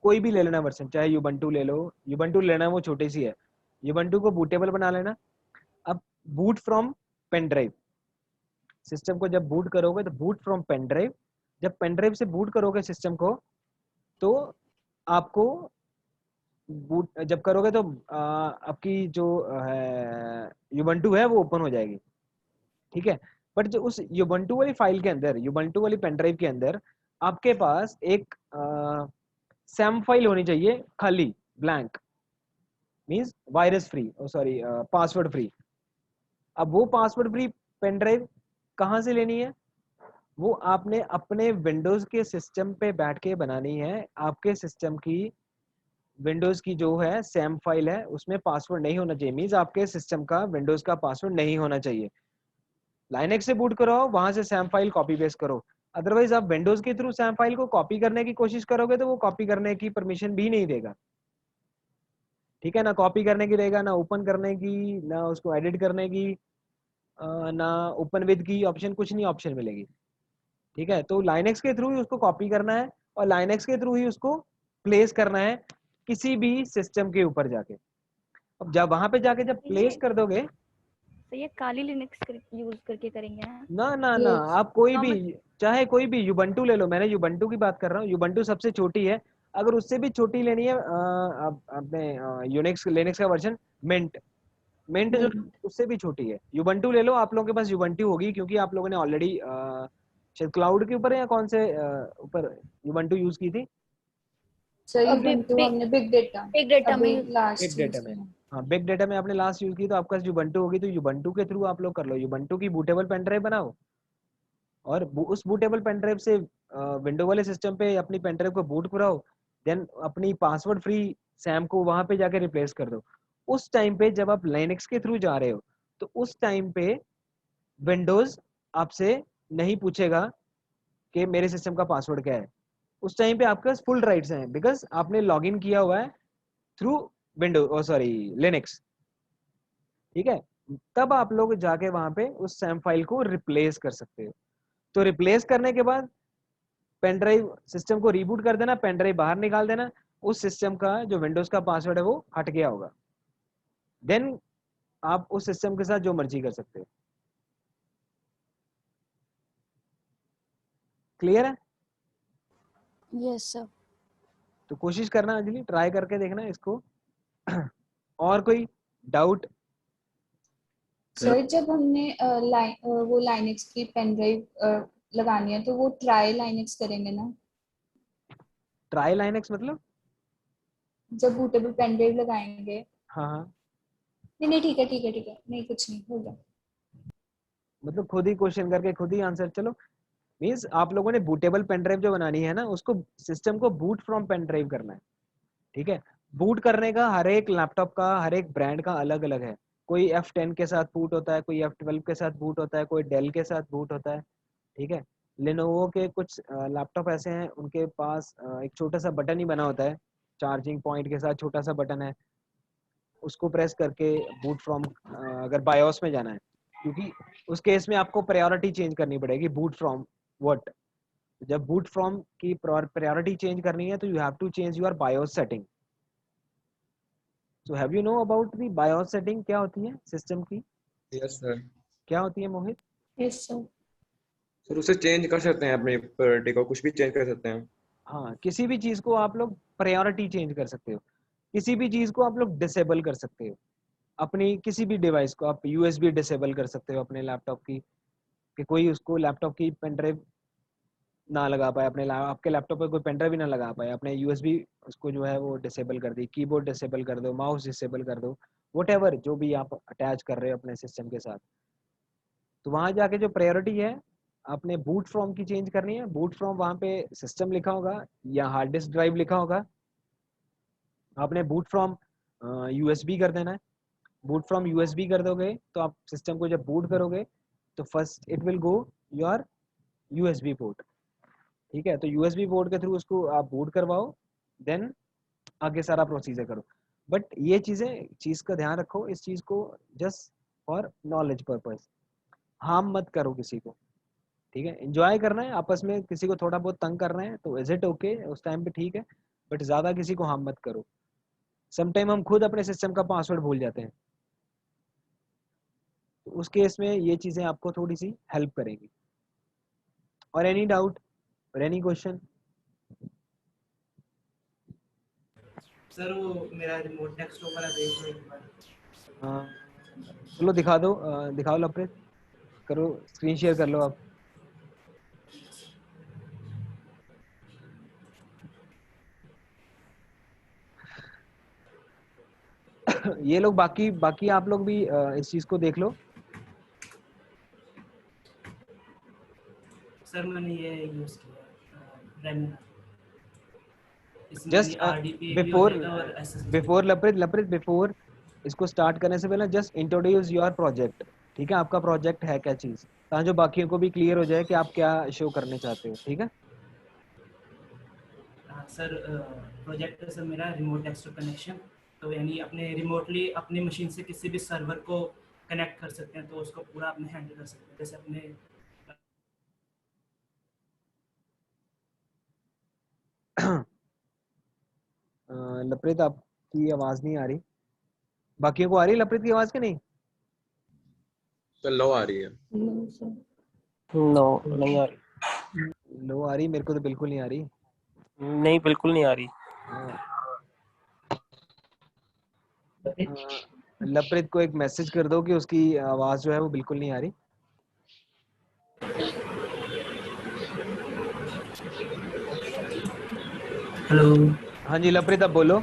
कोई भी ले लेना वर्जन, चाहे यूबंटू ले लो। यूबंटू लेना, वो छोटी सी है। यूबंटू को बूटेबल बना लेना। अब boot from pen drive, system को जब बूट करोगे तो बूट फ्रॉम पेन ड्राइव। जब पेन ड्राइव से बूट करोगे सिस्टम को, तो आपको बूट जब करोगे तो आपकी जो है यूबंटू है वो ओपन हो जाएगी। ठीक है, बट जो उस यूबंटू वाली फाइल के अंदर, यूबंटू वाली पेन ड्राइव के अंदर आपके पास एक सैम फाइल होनी चाहिए, खाली blank, means virus free, sorry password free. अब वो पासवर्ड फ्री पेन ड्राइव कहाँ से लेनी है? वो आपने अपने विंडोज के सिस्टम पे बैठ के बनानी है। आपके सिस्टम की, विंडोज की जो है सैम फाइल है, उसमें पासवर्ड नहीं होना चाहिए, मींस आपके सिस्टम का विंडोज का पासवर्ड नहीं होना चाहिए। लाइनेक्स से बूट करो, वहां से सैम फाइल कॉपी पेस्ट करो। अदरवाइज आप विंडोज के थ्रू सैम फाइल को कॉपी करने की कोशिश करोगे तो वो कॉपी करने की परमिशन भी नहीं देगा, ठीक है, ना कॉपी करने की देगा, ना ओपन करने की, ना उसको एडिट करने की, ना ओपन विद की ऑप्शन, कुछ नहीं ऑप्शन मिलेगी, ठीक है। तो लाइनक्स के थ्रू ही उसको कॉपी करना है और लाइनक्स के थ्रू ही उसको प्लेस करना है किसी भी सिस्टम के ऊपर जाके। अब जब वहां पे जाके जब प्लेस कर दोगे तो ये काली लिनक्स यूज करके करेंगे ना ना ना, आप कोई भी चाहे कोई भी यूबंटू ले लो, मैंने यूबंटू की बात कर रहा हूँ, यूबंटू सबसे छोटी है, अगर उससे भी छोटी लेनी है अपने यूनिक्स लिनक्स का वर्जन मिंट जो उससे भी छोटी है, यूबंटू ले लो। आप लोगों के पास यूबंटू होगी क्योंकि आप लोगों ने ऑलरेडी शायद क्लाउड के ऊपर या कौन से ऊपर यूबंटू यूज की थी। सर यूबंटू हमने बिग डेटा में लास्ट बिग डेटा में, हाँ बिग डेटा में आपने लास्ट यूज की, तो आपका यूबंटू होगी, तो यूबंटू के थ्रू आप लोग कर लो, यूबंटू की बूटेबल पेन ड्राइव बनाओ और उस बूटेबल पेन ड्राइव से विंडो वाले सिस्टम पे अपनी पेन ड्राइव को बूट कराओ, देन अपनी पासवर्ड फ्री सैम को वहां पे जाके रिप्लेस कर दो। उस टाइम पे जब आप लाइनक्स के थ्रू जा रहे हो तो उस टाइम पे विंडोज आपसे नहीं पूछेगा कि मेरे सिस्टम का पासवर्ड क्या है, उस टाइम पे आपके पास फुल राइट्स हैं बिकॉज आपने लॉगिन किया हुआ है थ्रू विंडो सॉरी लिनक्स, ठीक है। तब आप लोग जाके वहां पे उस सैम फाइल को रिप्लेस कर सकते हो। तो रिप्लेस करने के बाद पेन ड्राइव सिस्टम को रीबूट कर देना, पेन ड्राइव बाहर निकाल देना, उस सिस्टम का जो विंडोज का पासवर्ड है वो हट गया होगा, देन आप उस सिस्टम के साथ जो मर्जी कर सकते हो। क्लियर है? Yes sir. तो कोशिश करना अंजलि, ट्राई करके देखना इसको। और कोई डाउट? सर जब हमने वो लाइनक्स की पेन ड्राइव लगानी है तो वो ट्राई लाइनक्स करेंगे ना? ट्राई लाइनक्स मतलब जब बूटेबल पेन ड्राइव लगाएंगे? हाँ हाँ, नहीं ठीक है, नहीं कुछ नहीं होगा, मतलब खुद ही क्वेश्चन करके खुद ही आंसर। चलो, मींस आप लोगों ने बूटेबल पेन ड्राइव जो बनानी है ना, उसको सिस्टम को बूट फ्रॉम पेन ड्राइव करना है, ठीक है। बूट करने का हर एक लैपटॉप का हर एक ब्रांड का अलग अलग है, कोई F10 के साथ बूट होता है, कोई F12 के साथ बूट होता है, कोई डेल के साथ बूट होता है, ठीक है। लेनोवो के कुछ लैपटॉप ऐसे हैं उनके पास एक छोटा सा बटन ही बना होता है, चार्जिंग पॉइंट के साथ छोटा सा बटन है, उसको प्रेस करके बूट फ्रॉम अगर बायोस में जाना है, क्योंकि उस केस में आपको प्रायोरिटी चेंज करनी पड़ेगी, बूट फ्रॉम व्हाट। जब बूट फ्रॉम की प्रायोरिटी चेंज करनी है तो you have to change your BIOS setting. So have you know about the BIOS setting, क्या होती है सिस्टम की? Yes sir. क्या होती है मोहित? Yes sir. सर उसे चेंज कर सकते हैं, अपनी प्रायोरिटी को कुछ भी चेंज कर सकते हैं। हाँ, किसी भी चीज को आप लोग प्रायोरिटी चेंज कर सकते हो, किसी भी चीज को आप लोग डिसेबल कर सकते हो, अपनी किसी भी डिवाइस को आप यूएसबी डिसेबल कर सकते हो अपने लैपटॉप की, कि कोई उसको लैपटॉप की पेन ड्राइव ना लगा पाए, अपने आपके लैपटॉप पे कोई पेन ड्राइव ही ना लगा पाए, अपने यूएसबी उसको जो है वो डिसेबल कर दी, कीबोर्ड डिसेबल कर दो, माउस डिसेबल कर दो, व्हाटएवर जो भी आप अटैच कर रहे हो अपने सिस्टम के साथ। तो वहां जाके जो प्रायोरिटी है आपने बूट फ्रॉम की चेंज करनी है। बूट फ्रॉम वहां पे सिस्टम लिखा होगा या हार्ड डिस्क ड्राइव लिखा होगा, आपने बूट फ्रॉम यूएसबी कर देना है। बूट फ्रॉम यूएसबी कर दोगे तो आप सिस्टम को जब बूट करोगे तो first it will go your USB port, ठीक है। तो यूएसबी पोर्ट के थ्रू उसको आप बूट करवाओ, देन आगे सारा प्रोसीजर करो। बट ये चीज का ध्यान रखो, इस चीज को just for knowledge purpose, harm मत करो किसी को, ठीक है। एंजॉय करना है आपस में, किसी को थोड़ा बहुत तंग कर रहे हैं तो इज इट ओके, उस टाइम पे ठीक है, बट ज्यादा किसी को हार्म मत करो। समटाइम हम खुद अपने सिस्टम का पासवर्ड भूल जाते हैं, तो उस केस में ये चीजें आपको थोड़ी सी हेल्प करेंगी। और एनी डाउट और एनी क्वेश्चन? सर वो मेरा रिमोट डेस्कटॉप वाला देख लो एक बार। चलो दिखा दो, दिखाओ लवप्रीत, करो स्क्रीन शेयर कर लो आप। ये लोग बाकी आप लोग भी इस चीज को देख लो। सर मैंने ये यूज किया जस्ट बिफोर लवप्रीत बिफोर इसको स्टार्ट करने से पहले जस्ट इंट्रोड्यूस योर प्रोजेक्ट, ठीक है। आपका प्रोजेक्ट है क्या चीज, ताकि जो बाकियों को भी क्लियर हो जाए कि आप क्या शो करने चाहते हो। ठीक है सर प्रोजेक्ट है सर मेरा रिमोट डेस्कटॉप कनेक्शन, तो यानी अपने रिमोटली अपनी मशीन से किसी भी सर्वर को कनेक्ट कर सकते हैं, तो उसको पूरा अपने हैंडल कर सकते हैं। जैसे अपने लपरित आपकी आवाज नहीं आ रही, बाकियों को आ रही है लपरित की आवाज के नहीं? तो लो आ रही है। नो नहीं आ रही। लो आ रही, मेरे को तो बिल्कुल नहीं आ रही। नहीं बिल्कुल नहीं आ रही। लपरित को एक मैसेज कर दो कि उसकी आवाज जो है वो बिल्कुल नहीं आ रही। हेलो। हाँ जी लपरित अब बोलो।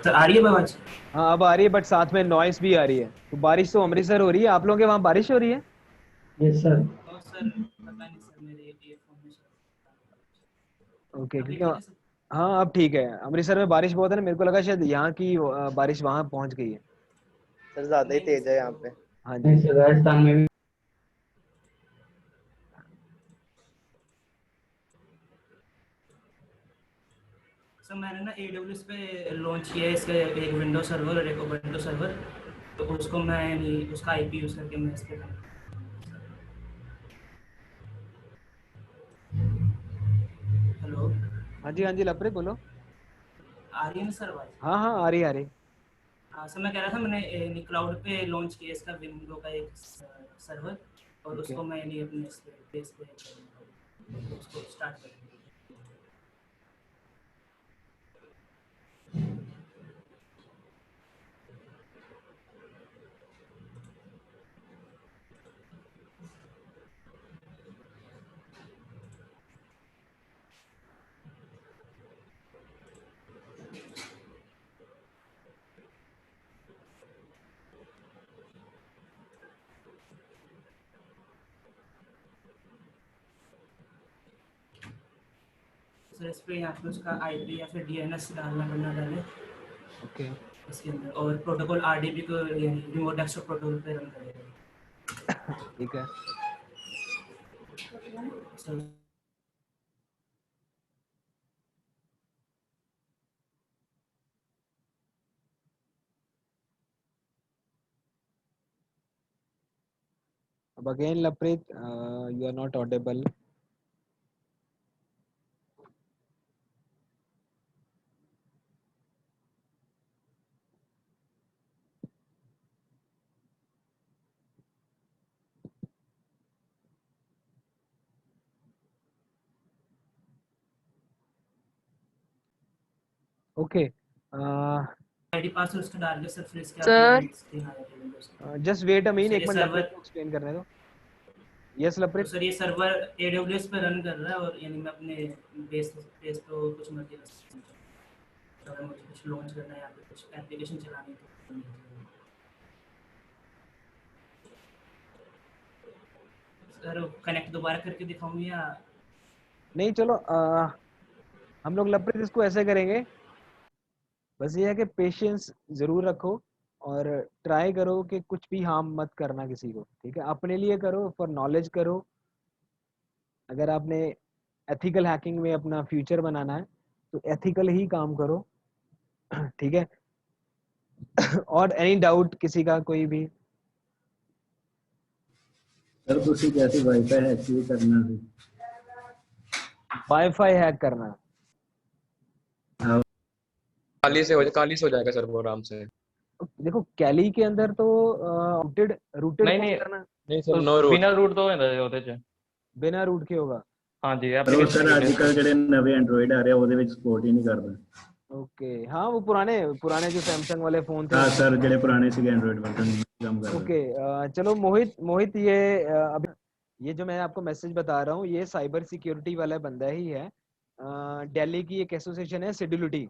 सर आ रही है आवाज? हाँ अब आ रही है, बट साथ में नॉइस भी आ रही है। तो बारिश तो अमृतसर हो रही है, आप लोगों के वहाँ बारिश हो रही है? Yes sir. सर पता नहीं सर, मेरे ईयरफोन में ओके क्योंकि हाँ अब ठीक है। अमृतसर में बारिश बहुत है ना, मेरे को लगा शायद यहाँ की बारिश वहाँ पहुँच गई है। सर ज्यादा ही तेज है यहाँ पे। हाँ जी राजस्थान में भी। सर मैंने ना AWS पे लॉन्च किया है इसका एक विंडो सर्वर और एक उबंटू सर्वर, तो उसको मैं यानी उसका IP यूज करके मैं इस पे हेलो। हाँ जी लपरित बोलो। आ रही है ना सर आवाज? हाँ हाँ आ रही हाँ सर मैं कह रहा था मैंने क्लाउड पे लॉन्च किया इसका विंडो का एक सर्वर, और उसको मैं यानी अपने बेस पे उसको स्टार्ट करेंगे। सर इस पे यहाँ पे उसका IP या फिर DNS डालना करना डाले ओके इसके अंदर, और प्रोटोकॉल RDP को यानी रिमोट डेस्कटॉप प्रोटोकॉल पे रन करेगा। ठीक है सर अब again Lapreet you are not audible. Okay ID password उसका डाल के सर फिर इसके sir just wait a minute, एक मिनट सर्वर लपरित को एक्सप्लेन करने दो। यस लपरित। तो सर ये सर्वर AWS पे रन कर रहा है, और यानी मैं अपने बेस पे कुछ मर्जी कर सकता हूँ। तो अगर मुझे कुछ लॉन्च करना है या फिर कुछ एप्लीकेशन चलानी है तो सर कनेक्ट दोबारा करके दिखाऊं या नहीं? चलो हम लोग लपरित इसको ऐसे करेंगे, बस ये है कि पेशेंस जरूर रखो और ट्राई करो कि कुछ भी हार्म मत करना किसी को। ठीक है, अपने लिए करो, फॉर नॉलेज करो। अगर आपने एथिकल हैकिंग में अपना फ्यूचर बनाना है तो एथिकल ही काम करो। ठीक है और एनी डाउट किसी का कोई भी? सर ਤੁਸੀਂ कैसे वाईफाई हैक भी करना ਸੀ? वाईफाई हैक करना काली से हो जाएगा सर वो आराम से। देखो कैली के अंदर तो रूटेड नहीं करना नहीं सर, नो रूट। बिना रूट तो ਉਹਦੇ ਚ बिना रूट के होगा। हाँ जी ਪਰ ਉਹ ਸਰ ਅੱਜ ਕੱਲ ਜਿਹੜੇ ਨਵੇਂ ਐਂਡਰੋਇਡ ਆ ਰਹੇ ਉਹਦੇ ਵਿੱਚ ਸਪੋਰਟ ही नहीं करता। ओके हाँ वो पुराने जो सैमसंग वाले फोन थे। हाँ सर ਜਿਹੜੇ पुराने सीगे एंड्रॉइड वर्जन काम कर रहे। ओके चलो मोहित ये अभी ये जो मैं आपको मैसेज बता रहा हूँ ये साइबर सिक्योरिटी वाला बंदा ही है। दिल्ली की एक एसोसिएशन है सिड्यूलिटी।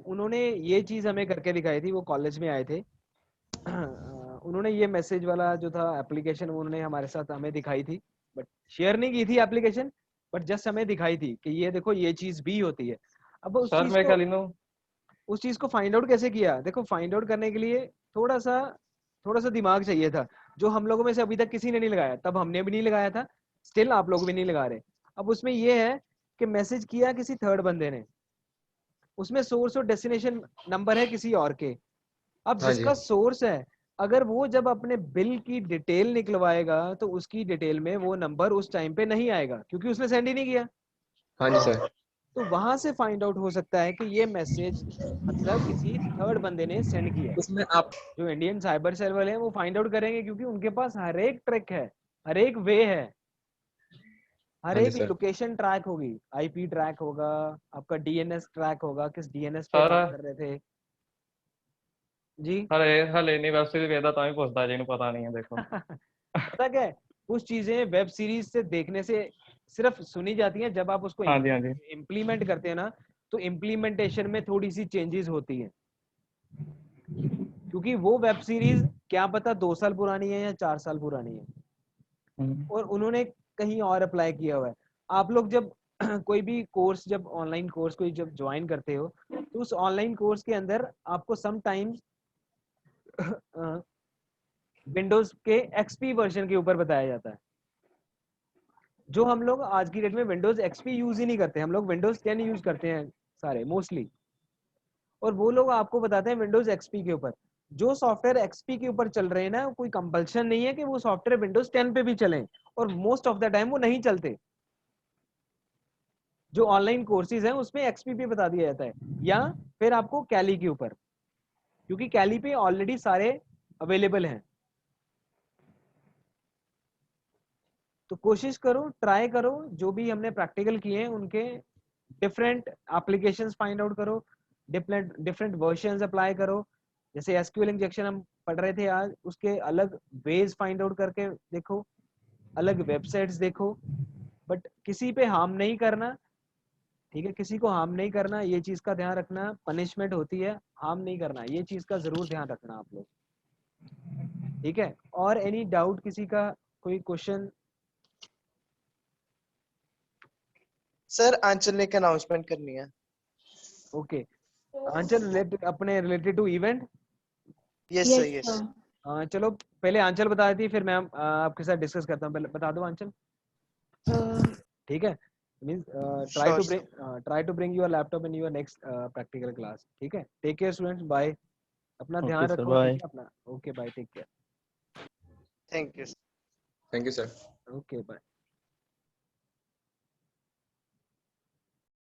उन्होंने ये चीज हमें करके दिखाई थी, वो कॉलेज में आए थे। उन्होंने ये मैसेज वाला जो था एप्लीकेशन उन्होंने हमारे साथ हमें दिखाई थी, बट शेयर नहीं की थी एप्लीकेशन, बट जस्ट हमें दिखाई थी कि ये देखो ये चीज भी होती है। अब उस चीज को फाइंड आउट कैसे किया? देखो फाइंड आउट करने के लिए थोड़ा सा दिमाग चाहिए था। जो हम लोगों में से अभी तक किसी ने नहीं लगाया, तब हमने भी नहीं लगाया था, स्टिल आप लोग भी नहीं लगा रहे। अब उसमें ये है कि मैसेज किया किसी थर्ड बंदे ने, उसमें सोर्स और डेस्टिनेशन नंबर है किसी और के। अब हाँ जी। जिसका सोर्स है, अगर वो जब अपने बिल की डिटेल निकलवाएगा तो उसकी डिटेल में वो नंबर उस टाइम पे नहीं आएगा, क्योंकि उसने सेंड ही नहीं किया। हाँ जी सर। तो वहां से फाइंड आउट हो सकता है कि ये मैसेज मतलब किसी थर्ड बंदे ने सेंड किया है। उसमें आप जो इंडियन साइबर सेल वाले हैं वो फाइंड आउट करेंगे, क्योंकि उनके पास हर एक ट्रिक है, हर एक वे है, हर हाँ जी एक सर। लोकेशन ट्रैक होगी, आईपी ट्रैक होगा, आपका डीएनएस ट्रैक होगा, किस डीएनएस पे सर काम कर रहे थे जी। हले यूनिवर्सिटी वेदा ਤਾਂ ਹੀ ਪੁੱਛਦਾ ਜਿਹਨੂੰ पता नहीं है देखो। पता क्या है, कुछ चीजें वेब सीरीज से देखने से सिर्फ सुनी जाती हैं, जब आप उसको हाँ जी हाँ जी। इम्प्लीमेंट करते हैं ना, तो इम्प्लीमेंटेशन में थोड़ी सी चेंजेस होती हैं, क्योंकि वो वेब सीरीज क्या पता 2 साल पुरानी है या 4 साल पुरानी है, और उन्होंने कहीं और अप्लाई किया हुआ है। आप लोग जब कोई भी कोर्स, जब ऑनलाइन कोर्स कोई जब ज्वाइन करते हो, तो उस ऑनलाइन कोर्स के अंदर आपको समटाइम्स विंडोज के एक्सपी वर्जन के ऊपर बताया जाता है, जो हम लोग आज की डेट में विंडोज एक्सपी यूज ही नहीं करते, हम लोग विंडोज 10 यूज करते हैं सारे मोस्टली, और वो लोग आपको बताते हैं विंडोज एक्सपी के ऊपर। जो सॉफ्टवेयर एक्सपी के ऊपर चल रहे हैं ना, कोई कंपल्शन नहीं है कि वो सॉफ्टवेयर विंडोज 10 पे भी चलें, और मोस्ट ऑफ द टाइम वो नहीं चलते। जो ऑनलाइन कोर्सेज हैं उसमें एक्सपी पे बता दिया जाता है, या फिर आपको कैली के ऊपर, क्योंकि कैली पे ऑलरेडी सारे अवेलेबल हैं। तो कोशिश करो, ट्राई करो, जो भी हमने प्रैक्टिकल किए हैं उनके डिफरेंट एप्लीकेशंस फाइंड आउट करो, डिफरेंट डिफरेंट वर्जन्स अप्लाई करो। जैसे एसक्यूएल इंजेक्शन हम पढ़ रहे थे आज, उसके अलग वेज फाइंड आउट करके देखो, अलग वेबसाइट्स देखो, बट किसी पे हार्म नहीं करना, ठीक है, किसी को हार्म नहीं करना, ये चीज का ध्यान रखना। पनिशमेंट होती है, हार्म नहीं करना, ये चीज का जरूर ध्यान रखना आप लोग, ठीक है। और एनी डाउट किसी का, कोई क्वेश्चन? सर आंचल ने एक अनाउंसमेंट करनी है। ओके, आंचल रिलेटेड, अपने related to event? Yes sir, yes. चलो पहले आंचल बता देती है, फिर मैं आपके साथ डिस्कस करता हूँ। पहले बता दो आंचल, ठीक है। Means try to bring your laptop in your next practical class, ठीक है। टेक केयर स्टूडेंट्स, बाय, अपना ध्यान सर, रखो, ठीक bye. है अपना। Okay bye, take care. Thank you. Thank you sir. Okay bye.